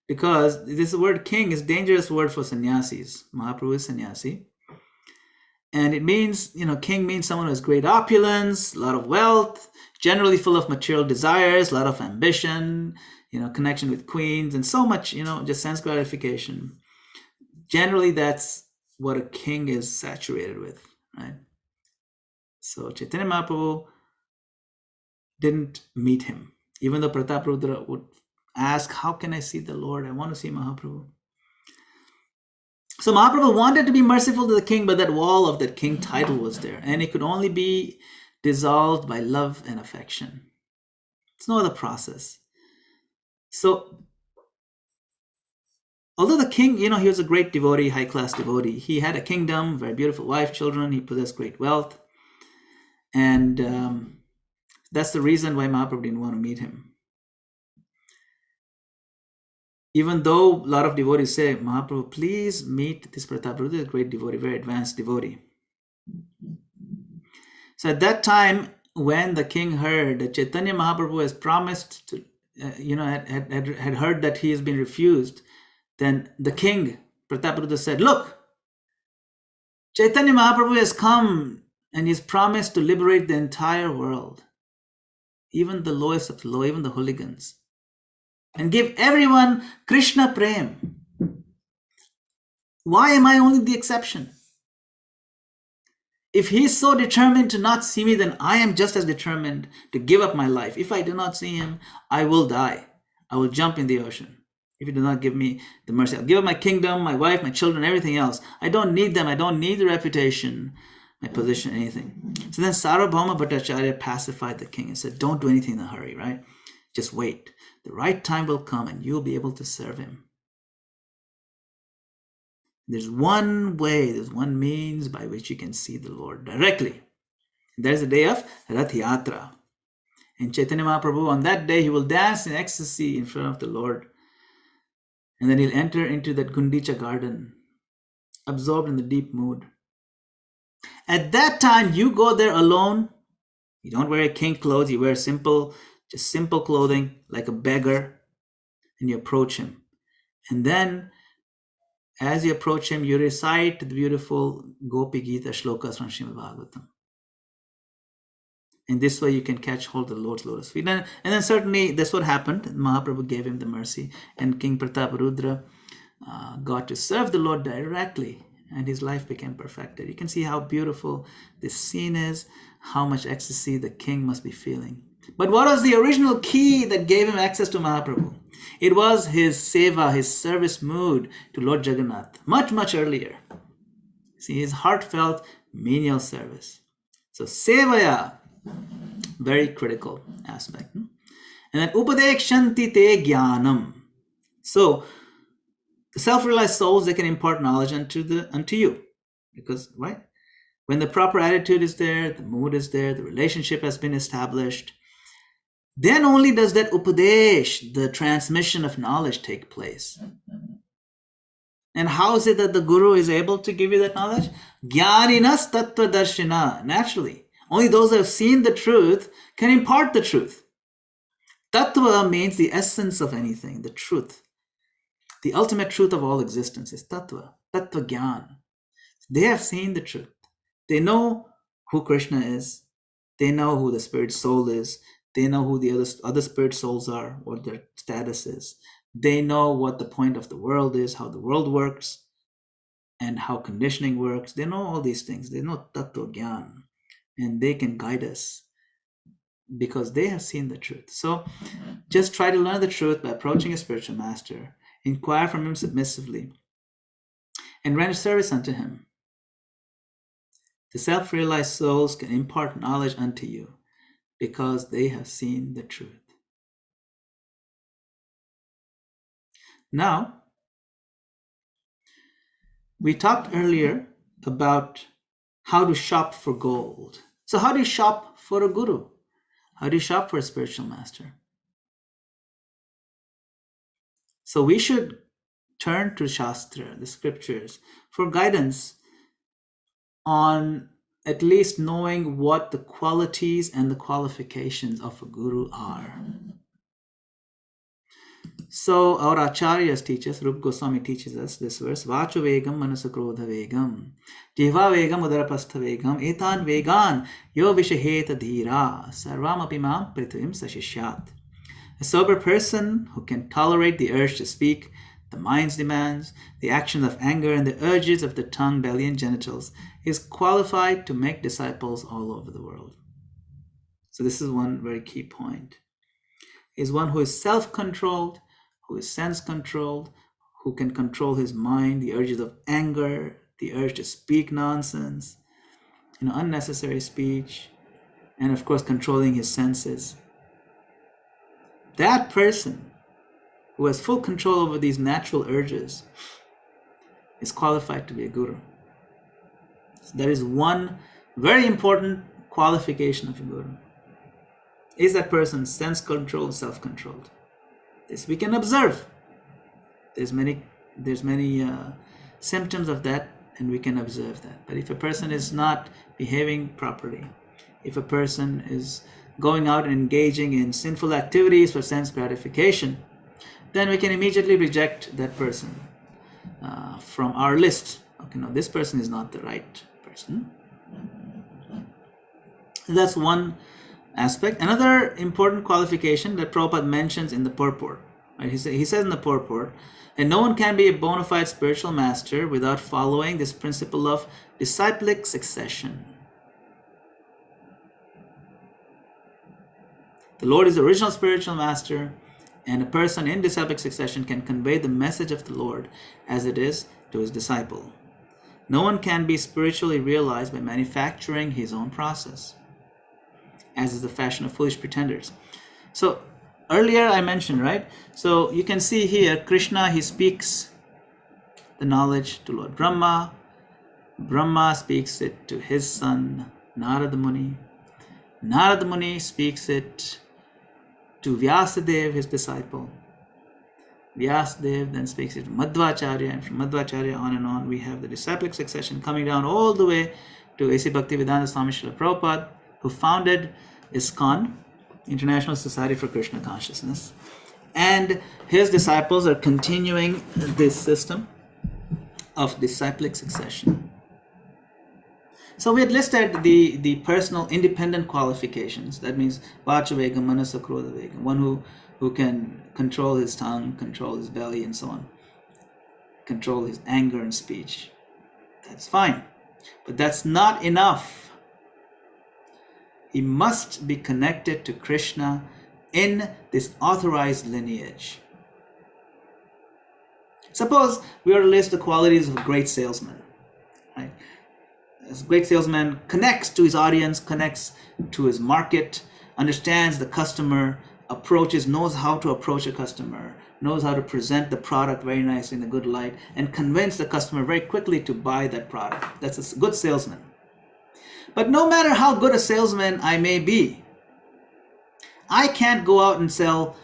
Because this word king is a dangerous word for sannyasis. Mahaprabhu is sannyasi. And it means, king means someone who has great opulence, a lot of wealth, generally full of material desires, a lot of ambition, connection with queens, and so much, just sense gratification. Generally, that's what a king is saturated with, right? So Chaitanya Mahaprabhu didn't meet him, even though Prataparudra would ask, how can I see the Lord? I want to see Mahaprabhu. So Mahaprabhu wanted to be merciful to the king, but that wall of that king title was there, and it could only be dissolved by love and affection. It's no other process. So, although the king, he was a great devotee, high-class devotee, he had a kingdom, very beautiful wife, children, he possessed great wealth, and that's the reason why Mahaprabhu didn't want to meet him. Even though a lot of devotees say, Mahaprabhu, please meet this Prataparudra, a great devotee, very advanced devotee. So at that time, when the king heard that Chaitanya Mahaprabhu has promised to, had heard that he has been refused, then the king, Prataparudra, said, look, Chaitanya Mahaprabhu has come and he's promised to liberate the entire world, even the lowest of the low, even the hooligans, and give everyone Krishna Prem. Why am I only the exception? If he is so determined to not see me, then I am just as determined to give up my life. If I do not see him, I will die. I will jump in the ocean. If you do not give me the mercy, I'll give up my kingdom, my wife, my children, everything else. I don't need them. I don't need the reputation, my position, anything. So then Sarvabhauma Bhattacharya pacified the king and said, don't do anything in a hurry, right? Just wait. The right time will come and you'll be able to serve him. There's one way, there's one means by which you can see the Lord directly. There's the day of Rath Yatra. And Chaitanya Mahaprabhu, on that day, he will dance in ecstasy in front of the Lord. And then he'll enter into that Gundicha garden, absorbed in the deep mood. At that time, you go there alone. You don't wear king clothes. You wear simple clothing, like a beggar. And you approach him. And then, as you approach him, you recite the beautiful Gopi Gita shlokas from Srimad Bhagavatam. In this way, you can catch hold of the Lord's lotus feet. And then certainly, that's what happened. Mahaprabhu gave him the mercy. And King Prataparudra got to serve the Lord directly. And his life became perfected. You can see how beautiful this scene is, how much ecstasy the king must be feeling. But what was the original key that gave him access to Mahaprabhu? It was his seva, his service mood to Lord Jagannath, much, much earlier. See, his heartfelt menial service. So sevaya, very critical aspect. And then upadekshanti te jnanam. So the self-realized souls, they can impart knowledge unto you. Because, right? When the proper attitude is there, the mood is there, the relationship has been established, then only does that upadesh, the transmission of knowledge, take place. And how is it that the guru is able to give you that knowledge? Jnaninas tattva darshina. Naturally, only those that have seen the truth can impart the truth. Tattva means the essence of anything, the truth. The ultimate truth of all existence is tattva, tattva gyan. They have seen the truth. They know who Krishna is. They know who the spirit soul is. They know who the other spirit souls are, what their status is. They know what the point of the world is, how the world works, and how conditioning works. They know all these things. They know tattva gyan, and they can guide us because they have seen the truth. So just try to learn the truth by approaching a spiritual master, inquire from him submissively, and render service unto him. The self-realized souls can impart knowledge unto you because they have seen the truth. Now, we talked earlier about how to shop for gold. So how do you shop for a guru? How do you shop for a spiritual master? So we should turn to Shastra, the scriptures, for guidance on at least knowing what the qualities and the qualifications of a guru are. So our acharyas teach us, Rupa Goswami teaches us this verse, Vacho vegam manasakrodha vegam, Jihva vegam udarapastha vegam, Etan vegan yo vishaheta dhira, sarvam apimam prithvim sashishyat. A sober person who can tolerate the urge to speak, the mind's demands, the actions of anger, and the urges of the tongue, belly, and genitals is qualified to make disciples all over the world. So this is one very key point. Is one who is self-controlled, who is sense-controlled, who can control his mind, the urges of anger, the urge to speak nonsense, unnecessary speech, and of course controlling his senses. That person who has full control over these natural urges is qualified to be a guru. So that is one very important qualification of a guru. Is that person sense-controlled, self-controlled? This we can observe. There's many symptoms of that, and we can observe that. But if a person is not behaving properly, if a person is going out and engaging in sinful activities for sense gratification, then we can immediately reject that person from our list. Okay, no, this person is not the right person. That's one aspect. Another important qualification that Prabhupada mentions in the purport, right? He says in the purport, and no one can be a bona fide spiritual master without following this principle of disciplic succession. The Lord is the original spiritual master, and a person in disciplic succession can convey the message of the Lord as it is to his disciple. No one can be spiritually realized by manufacturing his own process, as is the fashion of foolish pretenders. So earlier I mentioned, right? So you can see here, Krishna, he speaks the knowledge to Lord Brahma. Brahma speaks it to his son, Narada Muni. Narada Muni speaks it to Vyasadeva, his disciple. Vyasadeva then speaks it to Madhvacharya, and from Madhvacharya on and on, we have the disciplic succession coming down all the way to A.C. Bhaktivedanta Swami Srila Prabhupada, who founded ISKCON, International Society for Krishna Consciousness. And his disciples are continuing this system of disciplic succession. So we had listed the personal independent qualifications. That means Vachavegam, Manasakrodha Vegam, one who can control his tongue, control his belly, and so on. Control his anger and speech. That's fine. But that's not enough. He must be connected to Krishna in this authorized lineage. Suppose we are to list the qualities of a great salesman, right? A great salesman connects to his audience, connects to his market, understands the customer, knows how to approach a customer, knows how to present the product very nicely in a good light, and convince the customer very quickly to buy that product. That's a good salesman. But no matter how good a salesman I may be, I can't go out and sell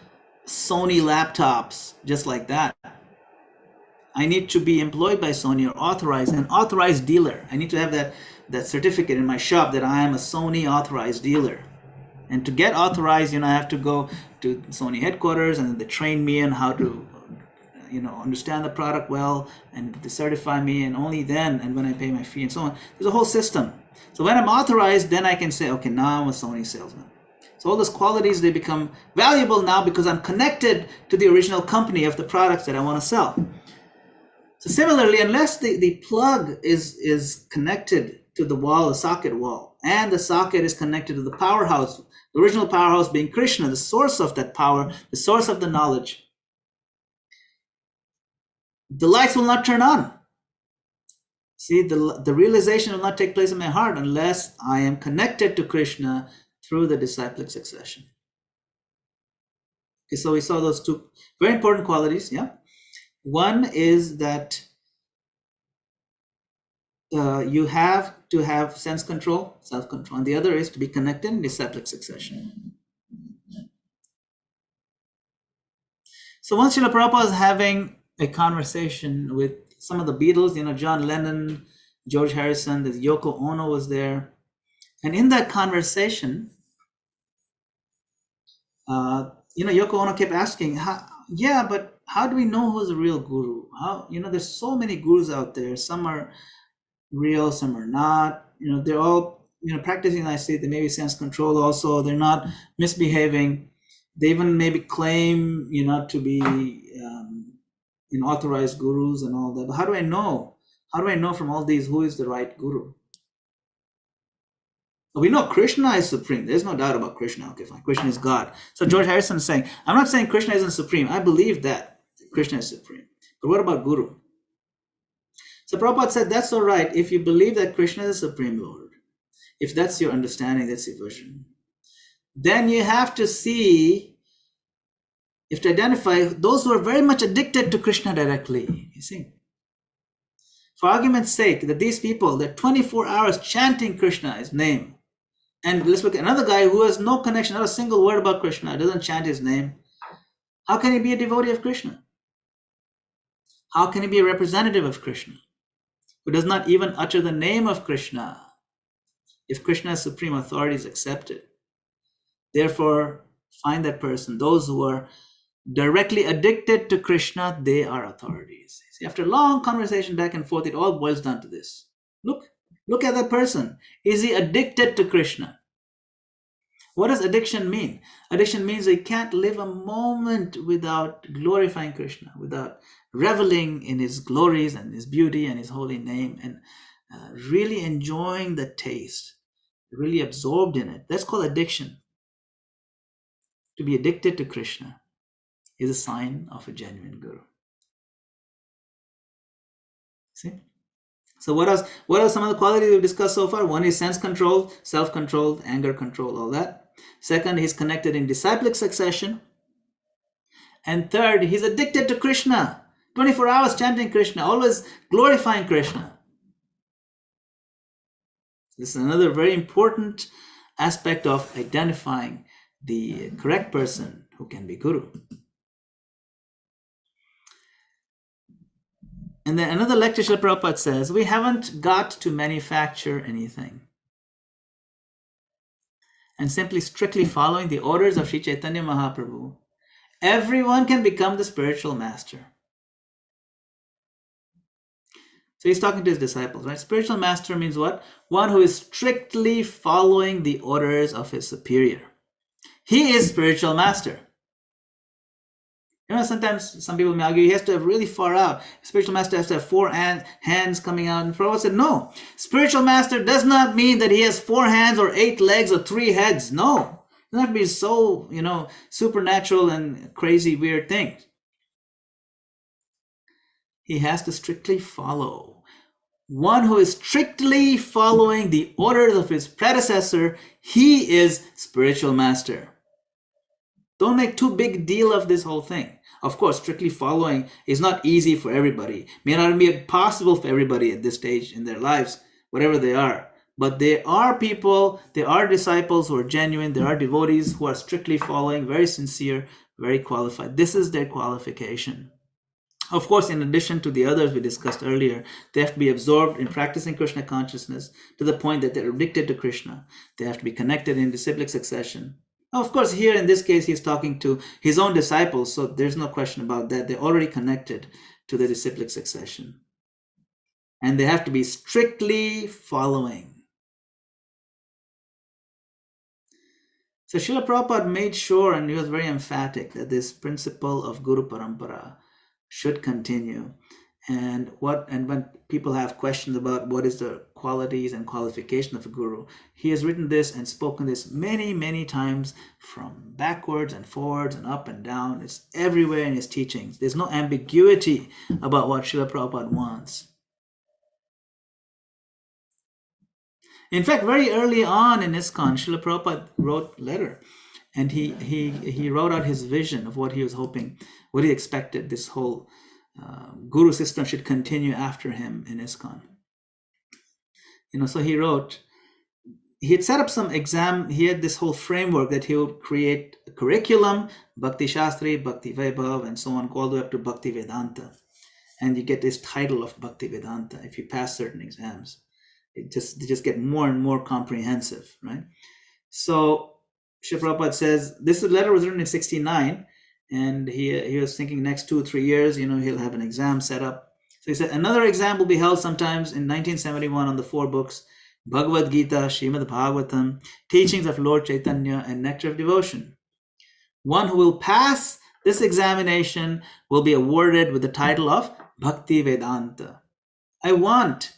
Sony laptops just like that. I need to be employed by Sony or an authorized dealer. I need to have that certificate in my shop that I am a Sony authorized dealer. And to get authorized, I have to go to Sony headquarters, and they train me on how to, understand the product well, and they certify me, and only then, and when I pay my fee and so on. There's a whole system. So when I'm authorized, then I can say, okay, now I'm a Sony salesman. So all those qualities, they become valuable now because I'm connected to the original company of the products that I want to sell. So similarly, unless the plug is connected to the wall, the socket wall, and the socket is connected to the powerhouse, the original powerhouse being Krishna, the source of that power, the source of the knowledge, the lights will not turn on. See, the realization will not take place in my heart unless I am connected to Krishna through the disciplic succession. Okay, so we saw those two very important qualities. Yeah, one is that you have to have sense control, self-control, and the other is to be connected in disciplic succession. So once Srila Prabhupada was having a conversation with some of the Beatles, John Lennon, George Harrison, the Yoko Ono was there, and in that conversation, Yoko Ono kept asking, but how do we know who's a real guru? How, there's so many gurus out there. Some are real, some are not. They're all, practicing, I say, they may be sense control also. They're not misbehaving. They even maybe claim, to be authorized gurus and all that. But how do I know? How do I know from all these who is the right guru? We know Krishna is supreme. There's no doubt about Krishna. Okay, fine. Krishna is God. So George Harrison is saying, I'm not saying Krishna isn't supreme. I believe that Krishna is supreme. But what about guru? So Prabhupada said, that's all right if you believe that Krishna is the Supreme Lord. If that's your understanding, that's your vision. Then you have to see, you have to identify those who are very much addicted to Krishna directly. You see, for argument's sake, that these people, they're 24 hours chanting Krishna's name. And let's look at another guy who has no connection, not a single word about Krishna, doesn't chant his name. How can he be a devotee of Krishna? How can he be a representative of Krishna, who does not even utter the name of Krishna, if Krishna's supreme authority is accepted? Therefore, find that person. Those who are directly addicted to Krishna, they are authorities. See, after a long conversation back and forth, it all boils down to this. Look at that person. Is he addicted to Krishna? What does addiction mean? Addiction means he can't live a moment without glorifying Krishna, without reveling in his glories and his beauty and his holy name, and really enjoying the taste, really absorbed in it. That's called addiction. To be addicted to Krishna is a sign of a genuine guru. See? So what are some of the qualities we've discussed so far? One is sense control, self-control, anger control, all that. Second, he's connected in disciplic succession. And third, he's addicted to Krishna. 24 hours chanting Krishna, always glorifying Krishna. This is another very important aspect of identifying the correct person who can be guru. And then another lecture, Srila Prabhupada says, we haven't got to manufacture anything. And simply strictly following the orders of Sri Chaitanya Mahaprabhu, everyone can become the spiritual master. So he's talking to his disciples, right? Spiritual master means what? One who is strictly following the orders of his superior. He is spiritual master. Sometimes some people may argue he has to have really far out. Spiritual master has to have 4 hands coming out. And Prabhupada said, no. Spiritual master does not mean that he has 4 hands or 8 legs or 3 heads. No. It doesn't have to be so, supernatural and crazy, weird things. He has to strictly follow. One who is strictly following the orders of his predecessor, he is spiritual master. Don't make too big a deal of this whole thing. Of course, strictly following is not easy for everybody. May not be possible for everybody at this stage in their lives, whatever they are. But there are people, there are disciples who are genuine, there are devotees who are strictly following, very sincere, very qualified. This is their qualification. Of course, in addition to the others we discussed earlier, they have to be absorbed in practicing Krishna consciousness to the point that they're addicted to Krishna. They have to be connected in disciplic succession. Now, of course, here in this case, he's talking to his own disciples, so there's no question about that. They're already connected to the disciplic succession. And they have to be strictly following. So Srila Prabhupada made sure, and he was very emphatic, that this principle of Guru Parampara should continue. And when people have questions about what is the qualities and qualification of a guru, he has written this and spoken this many, many times, from backwards and forwards and up and down. It's everywhere in his teachings. There's no ambiguity about what Srila Prabhupada wants. In fact, very early on in ISKCON, Srila Prabhupada wrote a letter, and he wrote out his vision of what he was hoping, what he expected this whole guru system should continue after him in ISKCON. So he wrote, he had set up some exam, he had this whole framework that he would create a curriculum, Bhakti Shastri, Bhakti Vaibhav, and so on, all the way up to Bhakti Vedanta. And you get this title of Bhakti Vedanta if you pass certain exams. They just get more and more comprehensive, right? So Srila Prabhupada says, this letter was written in 1969, and he was thinking next 2 or 3 years, he'll have an exam set up. So he said, another exam will be held sometimes in 1971 on the 4 books, Bhagavad-Gita, Srimad Bhagavatam, Teachings of Lord Chaitanya, and Nectar of Devotion. One who will pass this examination will be awarded with the title of Bhakti Vedanta. I want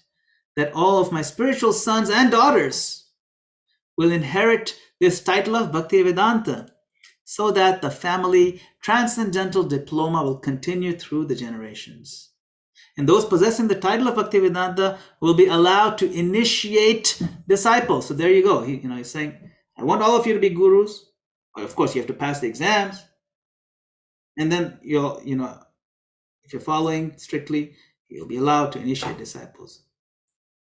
that all of my spiritual sons and daughters will inherit this title of Bhakti Vedanta, so that the family transcendental diploma will continue through the generations. And those possessing the title of Bhakti Vedanta will be allowed to initiate disciples. So there you go. He's saying, I want all of you to be gurus. Of course, you have to pass the exams. And then if you're following strictly, you'll be allowed to initiate disciples.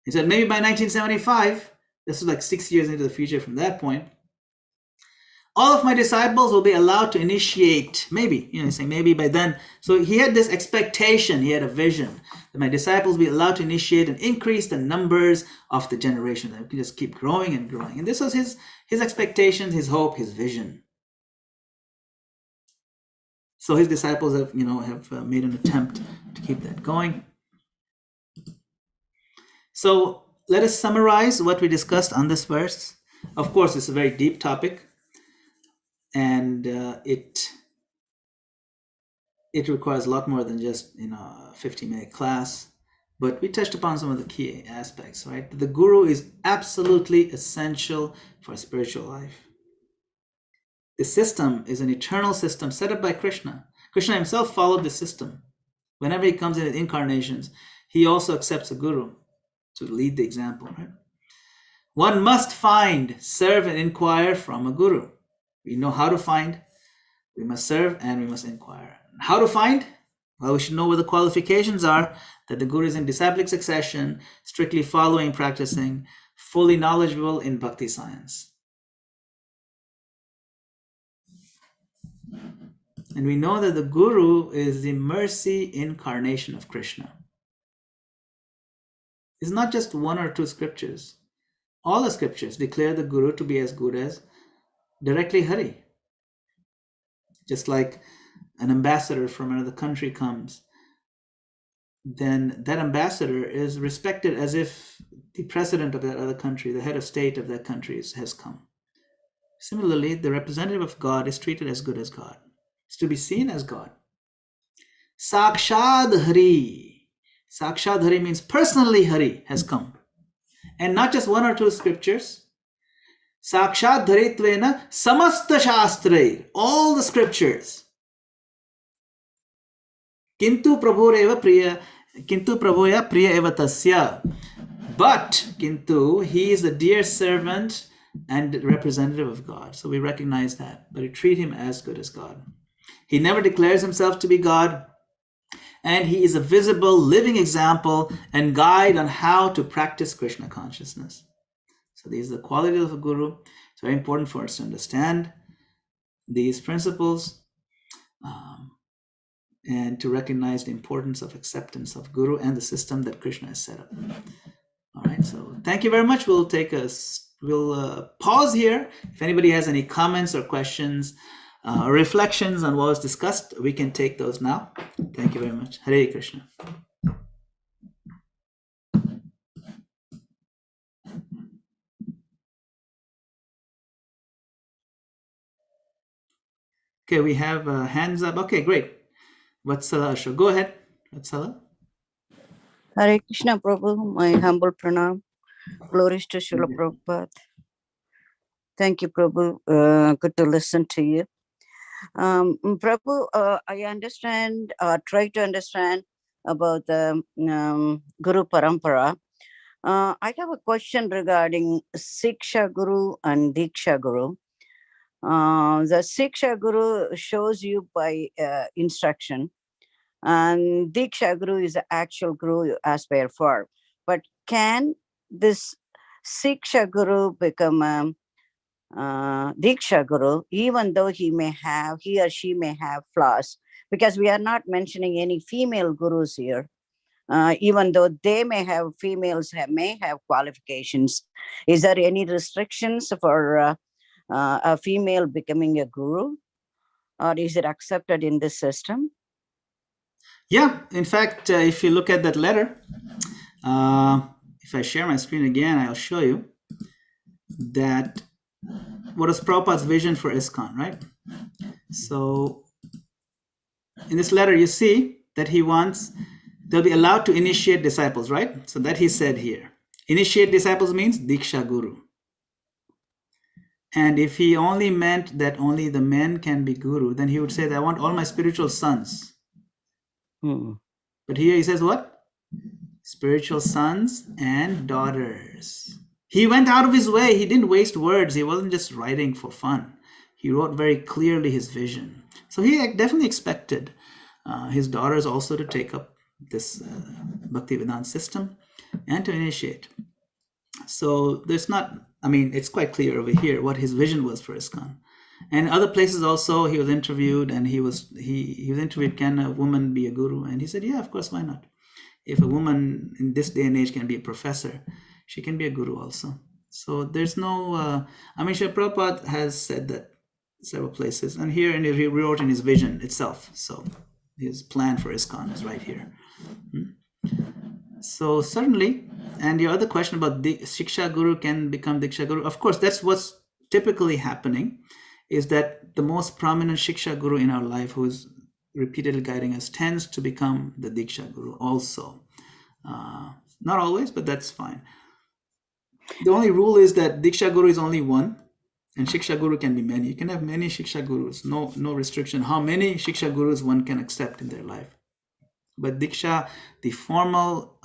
He said, maybe by 1975, this is like 6 years into the future from that point, all of my disciples will be allowed to initiate, maybe, he's saying maybe by then. So he had this expectation, he had a vision that my disciples will be allowed to initiate and increase the numbers of the generation. That we can just keep growing and growing. And this was his expectations, his hope, his vision. So his disciples have made an attempt to keep that going. So let us summarize what we discussed on this verse. Of course, it's a very deep topic, and it requires a lot more than just a 50-minute class. But we touched upon some of the key aspects, right? The guru is absolutely essential for spiritual life. The system is an eternal system set up by Krishna. Krishna himself followed the system. Whenever he comes in his incarnations, he also accepts a guru to lead the example, right? One must find, serve, and inquire from a guru. We know how to find, we must serve, and we must inquire. How to find? Well, we should know what the qualifications are, that the guru is in disciplic succession, strictly following, practicing, fully knowledgeable in bhakti science. And we know that the guru is the mercy incarnation of Krishna. It's not just 1 or 2 scriptures. All the scriptures declare the guru to be as good as directly Hari. Just like an ambassador from another country comes, then that ambassador is respected as if the president of that other country, the head of state of that country has come. Similarly, the representative of God is treated as good as God. It's to be seen as God. Sakshad Hari. Sakshad Hari means personally Hari has come. And not just 1 or 2 scriptures. Sakshad Dharitvena samasta shastrair. All the scriptures. Kintu prabhuya priya eva tasya. But Kintu, he is the dear servant and representative of God. So we recognize that. But we treat him as good as God. He never declares himself to be God. And he is a visible, living example and guide on how to practice Krishna consciousness. So these are the qualities of a guru. It's very important for us to understand these principles and to recognize the importance of acceptance of guru and the system that Krishna has set up. All right, so thank you very much. We'll pause here. If anybody has any comments or questions or reflections on what was discussed, we can take those now. Thank you very much. Hare Krishna. Okay, we have hands up. Okay, great. Vatsala Ashok. Go ahead, Vatsala. Hare Krishna Prabhu, my humble pranam. Glories to Srila Prabhupada. Thank you, Prabhu. Good to listen to you. Prabhu, I understand, try to understand about the Guru Parampara. I have a question regarding Shiksha Guru and Diksha Guru. The Shiksha Guru shows you by instruction, and Diksha Guru is the actual Guru you aspire for. But can this Shiksha Guru become Diksha Guru, even though he or she may have flaws? Because we are not mentioning any female gurus here. Even though they may have, may have qualifications. Is there any restrictions for a female becoming a guru, or is it accepted in this system? Yeah, in fact, if you look at that letter, if I share my screen again, I'll show you that what is Prabhupada's vision for ISKCON, right? So in this letter, you see that he wants, they'll be allowed to initiate disciples, right? So that he said here. Initiate disciples means Diksha Guru. And if he only meant that only the men can be guru, then he would say that I want all my spiritual sons. But here he says what? Spiritual sons and daughters. He went out of his way. He didn't waste words. He wasn't just writing for fun. He wrote very clearly his vision. So he definitely expected his daughters also to take up this Bhaktivedanta system and to initiate. So there's not, it's quite clear over here what his vision was for ISKCON. And other places also, he was interviewed, and he was interviewed, can a woman be a guru? And he said, yeah, of course, why not? If a woman in this day and age can be a professor, she can be a guru also. So there's no, Srila Prabhupada has said that several places, and here he wrote in his vision itself. So his plan for ISKCON is right here. So certainly, and your other question about the Shiksha Guru can become Diksha Guru, of course, that's what's typically happening, is that the most prominent Shiksha Guru in our life, who is repeatedly guiding us, tends to become the Diksha Guru also. Not always, but that's fine. The only rule is that Diksha Guru is only one, and Shiksha Guru can be many. You can have many Shiksha Gurus, no restriction how many Shiksha Gurus one can accept in their life. But Diksha, the formal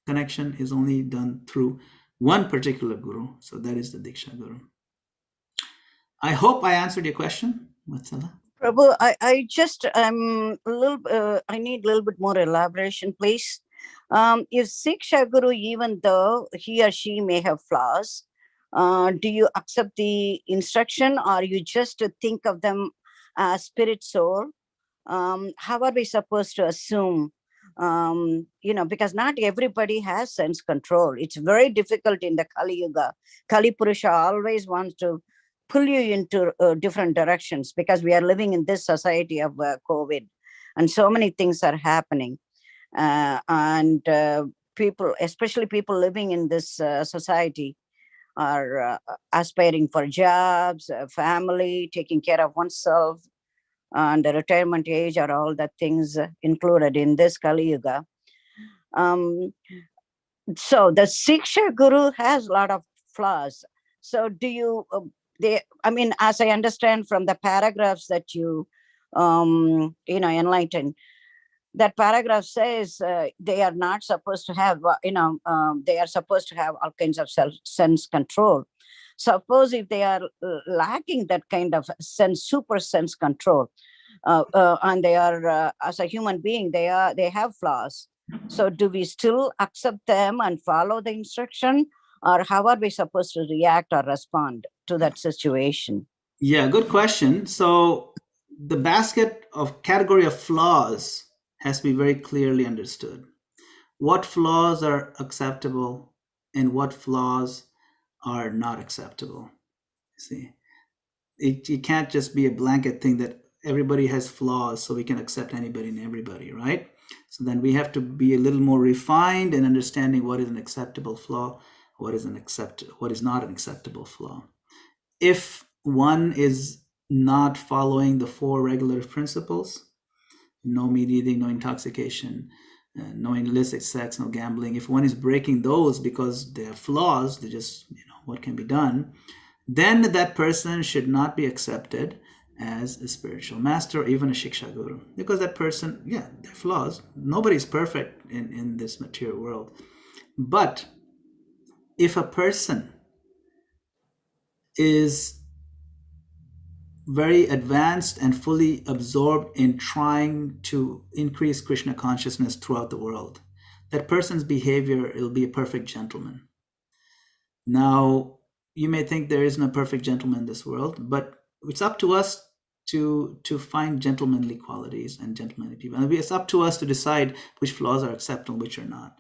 connection, is only done through one particular Guru. So that is the Diksha Guru. I hope I answered your question, Vatsala. Prabhu, I need a little bit more elaboration, please. If Shiksha Guru, even though he or she may have flaws, do you accept the instruction, or you just think of them as spirit soul? How are we supposed to assume, because not everybody has sense control. It's very difficult in the Kali Yuga. Kali Purusha always wants to pull you into different directions, because we are living in this society of COVID, and so many things are happening. And people, especially people living in this society, are aspiring for jobs, family, taking care of oneself, and the retirement age are all the things included in this Kali Yuga. So the Shiksha Guru has a lot of flaws. So do you, as I understand from the paragraphs that you, enlighten, that paragraph says they are not supposed to have, they are supposed to have all kinds of sense control. Suppose if they are lacking that kind of super sense control, and they are, as a human being, they have flaws. So do we still accept them and follow the instruction, or how are we supposed to react or respond to that situation? Yeah, good question. So the basket of category of flaws has to be very clearly understood. What flaws are acceptable and what flaws are not acceptable. See, it can't just be a blanket thing that everybody has flaws, so we can accept anybody and everybody, right? So then we have to be a little more refined in understanding what is an acceptable flaw, what is not an acceptable flaw. If one is not following the 4 regulative principles, no meat eating, no intoxication, no illicit sex, no gambling, if one is breaking those because they have flaws, they just, what can be done, then that person should not be accepted as a spiritual master or even a Shiksha guru, because that person, they're flaws. Nobody's perfect in this material world. But if a person is very advanced and fully absorbed in trying to increase Krishna consciousness throughout the world, that person's behavior will be a perfect gentleman. Now, you may think there is no perfect gentleman in this world, but it's up to us to find gentlemanly qualities and gentlemanly people. And it's up to us to decide which flaws are acceptable, which are not.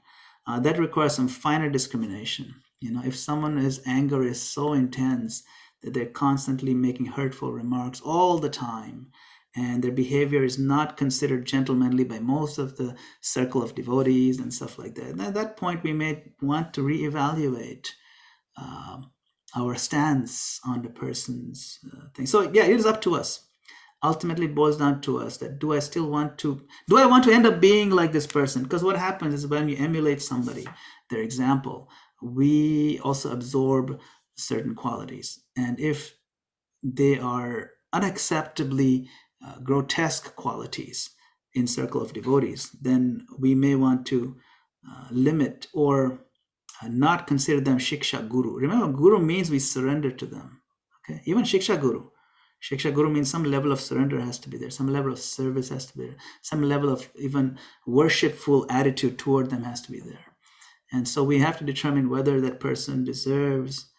That requires some finer discrimination. If someone's anger is so intense that they're constantly making hurtful remarks all the time, and their behavior is not considered gentlemanly by most of the circle of devotees and stuff like that, at that point we may want to reevaluate our stance on the person's thing. So it is up to us. Ultimately, it boils down to us that do I want to end up being like this person? Because what happens is when you emulate somebody, their example, we also absorb certain qualities. And if they are unacceptably grotesque qualities in circle of devotees, then we may want to limit or not consider them Shiksha Guru. Remember, Guru means we surrender to them. Okay, even Shiksha Guru. Shiksha Guru means some level of surrender has to be there, some level of service has to be there, some level of even worshipful attitude toward them has to be there. And so we have to determine whether that person deserves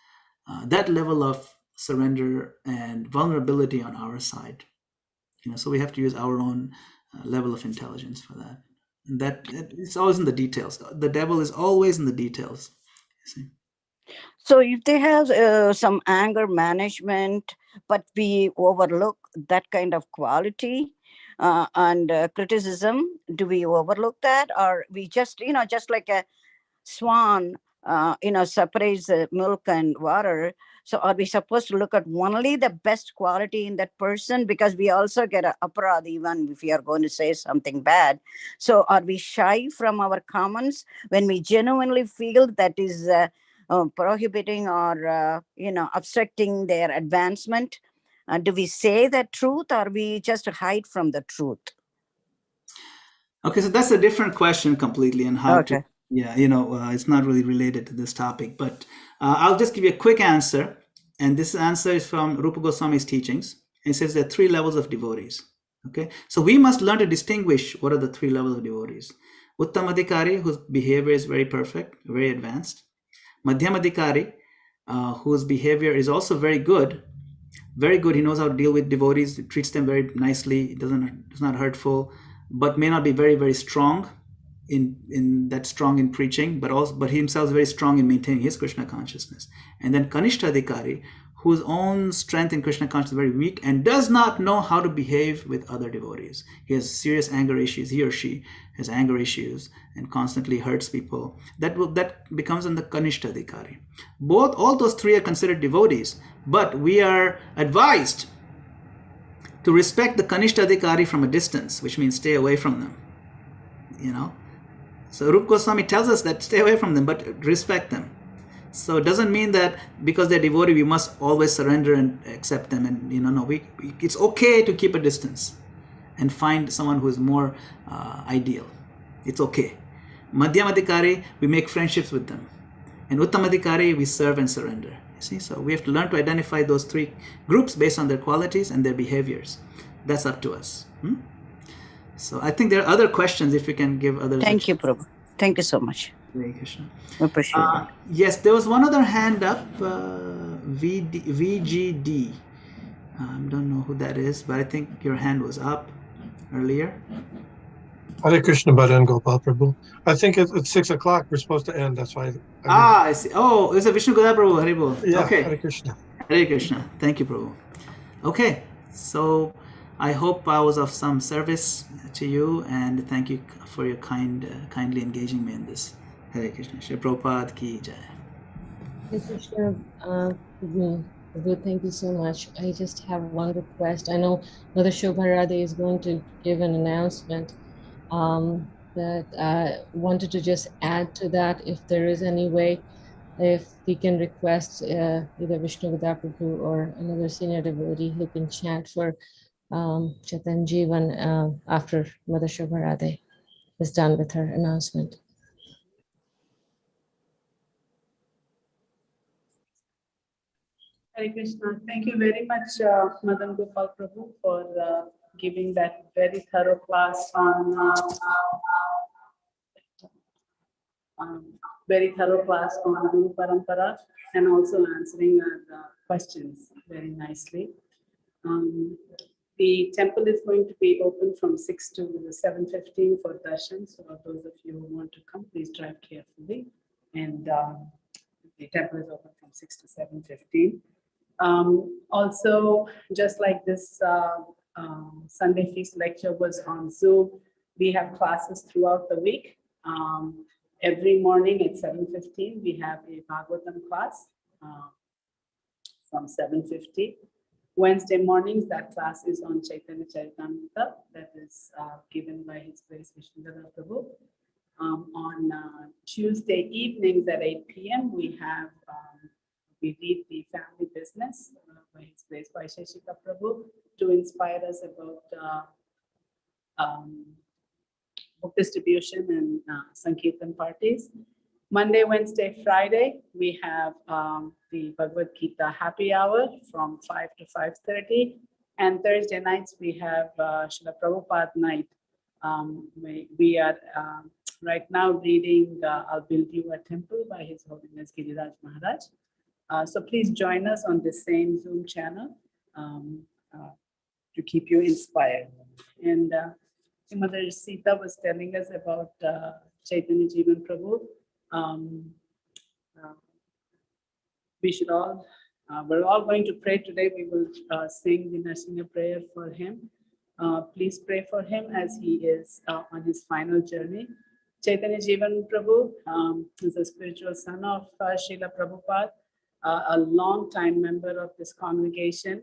that level of surrender and vulnerability on our side. So we have to use our own level of intelligence for that. And that it's always in the details. The devil is always in the details. You see. So if they have some anger management, but we overlook that kind of quality and criticism, do we overlook that? Or we just, just like a swan, separates the milk and water. So are we supposed to look at only the best quality in that person? Because we also get an aparad even if we are going to say something bad. So are we shy from our comments when we genuinely feel that is prohibiting or, obstructing their advancement? Do we say the truth or we just hide from the truth? Okay, so that's a different question completely, and how to, it's not really related to this topic, but I'll just give you a quick answer. And this answer is from Rupa Goswami's teachings. It says there are 3 levels of devotees. Okay, so we must learn to distinguish what are the 3 levels of devotees. Uttamadhikari, whose behavior is very perfect, very advanced. Madhyamadhikari, whose behavior is also very good. He knows how to deal with devotees, treats them very nicely, is not hurtful, but may not be very, very strong in preaching, but he himself is very strong in maintaining his Krishna consciousness. And then Kanishtadhikari, whose own strength in Krishna consciousness is very weak and does not know how to behave with other devotees. He has serious anger issues. He or she has anger issues and constantly hurts people. That becomes in the Kanishtadhikari. All those 3 are considered devotees, but we are advised to respect the Kanishtadhikari from a distance, which means stay away from them. So Rupa Goswami tells us that stay away from them, but respect them. So it doesn't mean that because they're devotee, we must always surrender and accept them. And it's okay to keep a distance and find someone who is more ideal. It's okay. Madhyamadhikari, we make friendships with them. And Uttamadhikari, we serve and surrender. You see, so we have to learn to identify those 3 groups based on their qualities and their behaviors. That's up to us. So I think there are other questions if we can give others. Thank you, Prabhu. Thank you so much. Hare Krishna. Appreciate it. Yes, there was one other hand up, VGD. Don't know who that is, but I think your hand was up earlier. Hare Krishna Madan Gopal, Prabhu. I think it's 6 o'clock. We're supposed to end. That's why. I see. Oh, it's a Vishnu Goda Prabhu. Haribol. Yeah, Okay. Hare Krishna. Hare Krishna. Thank you, Prabhu. Okay, so I hope I was of some service to you, and thank you for your kindly engaging me in this. Hare Krishna. Shri Prabhupada ki jai. Hare Krishna, Prabhu, thank you so much. I just have one request. I know Mother Shobharade is going to give an announcement, that I wanted to just add to that, if there is any way, if we can request either Vishnu Goda Prabhu or another senior devotee who can chant for Chaitan Jeevan after Mother Shobharade is done with her announcement. Hare Krishna. Thank you very much, Madan Gopal Prabhu, for giving that very thorough class on Guru Parampara, and also answering our questions very nicely. The temple is going to be open from 6 to 7:15 for darshan. So those of you who want to come, please drive carefully. And the temple is open from 6 to 7:15. Also, just like this Sunday Feast lecture was on Zoom, we have classes throughout the week. Every morning at 7:15, we have a Bhagavatam class from 7:50. Wednesday mornings, that class is on Chaitanya Charitamrita, that is given by His Grace Vishnu Goda Prabhu. On Tuesday evenings at 8 p.m., we read the family business by His Grace Vaisheshika Prabhu to inspire us about book distribution and Sankirtan parties. Monday, Wednesday, Friday, we have the Bhagavad-Gita happy hour from 5 to 5:30. And Thursday nights, we have Srila Prabhupada night. We are right now reading I'll Build You a Temple by His Holiness Giriraj Maharaj. So please join us on the same Zoom channel to keep you inspired. And Mother Sita was telling us about Chaitanya Jeevan Prabhu. We should all, we're all going to pray today. We will sing the Narsinga prayer for him. Please pray for him as he is on his final journey. Chaitanya Jeevan Prabhu is a spiritual son of Srila Prabhupada, a long time member of this congregation.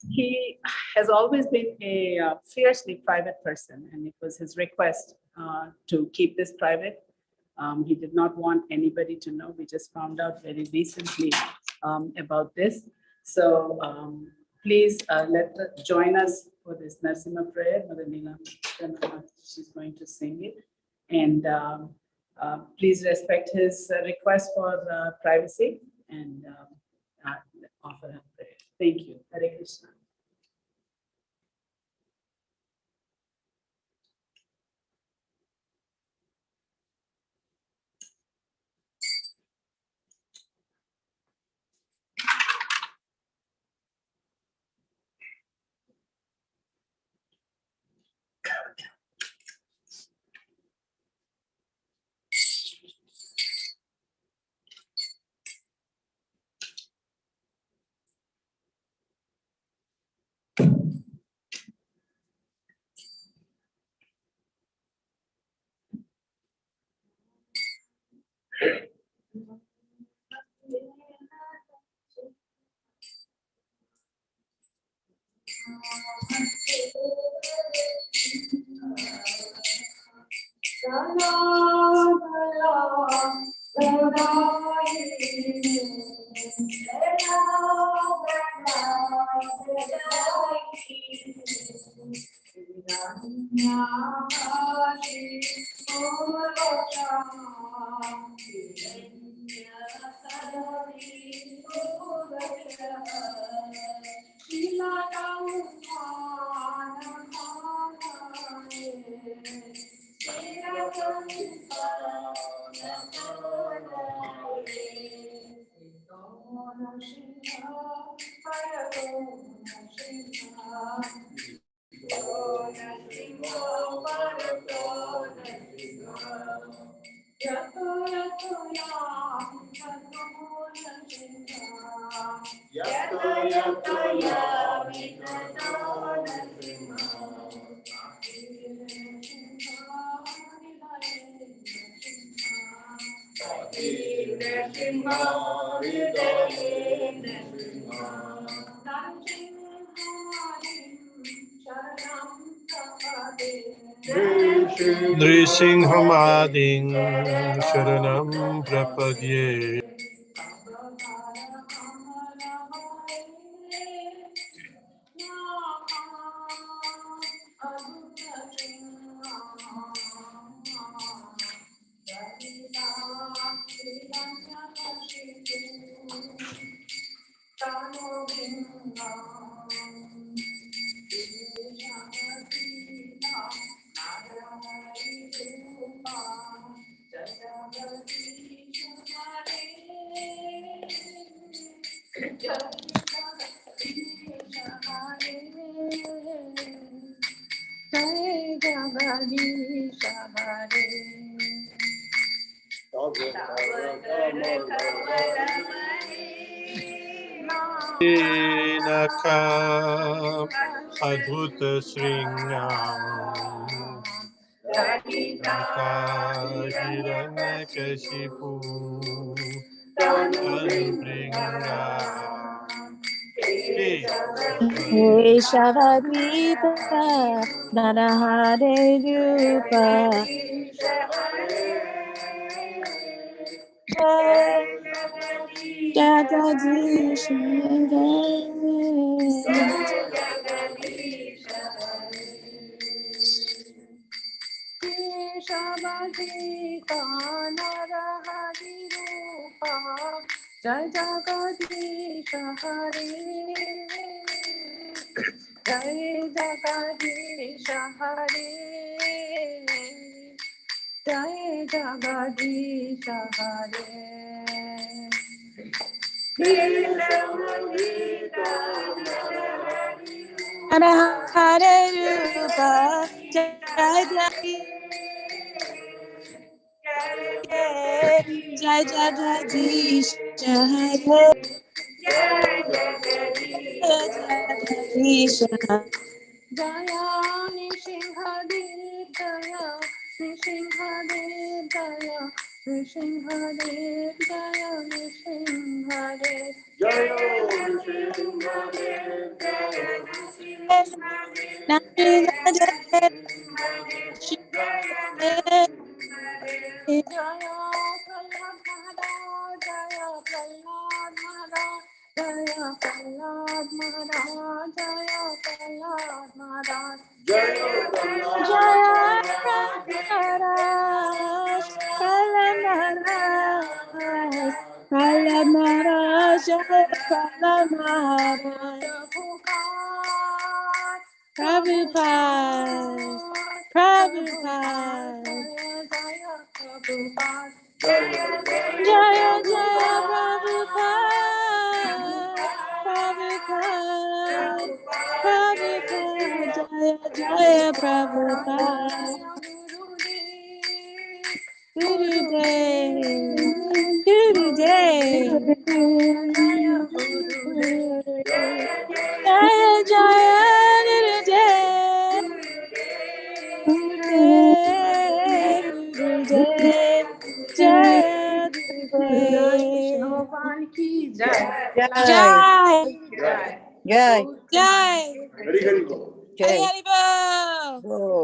He has always been a fiercely private person, and it was his request to keep this private. He did not want anybody to know. We just found out very recently about this. So please join us for this Narsimha prayer. Mother Neela, she's going to sing it. And please respect his request for privacy and offer him prayer. Thank you. Hare Krishna. Nrisinhamading Sharanam Prapadye. Naka Adhuta Sringam Naka Hiranyakashipu Anubringa Keshavadita Narahare Rupa Jagadish Keshavadita Narahare Rupa Jai Jagadish Hare Jai Jagadish Hare Jai Jagadish Hare Hare Rupa Jai Jagadish Hare Jagadish Jaya Nishinhadev Jaya Nishinhadev Jaya Nishinhadev Jaya Nishinhadev Jaya Nishinhadev Jaya Nishinhadev Jaya Prahlad Maharaj Jaya Prahlad Maharaj Jaya Prahlad Maharaj Jaya Prahlad Maharaj Jaya Prahlad Maharaj Prahlad Maharaj Prahlad Maharaj Jaya Prahlad Maharaj Prabhupada Prabhupada Jaya Jaya Prabhupada Prabhupada Prabhupada Jaya Jaya Prabhupada Gurudev Gurudev Jaya Jaya Gurudev Gurudev Gurudev Jaya Gurudev Jai. Jai Jai. Jai Hari Hari Bol. Jai. Hari Hari Bol. Oh.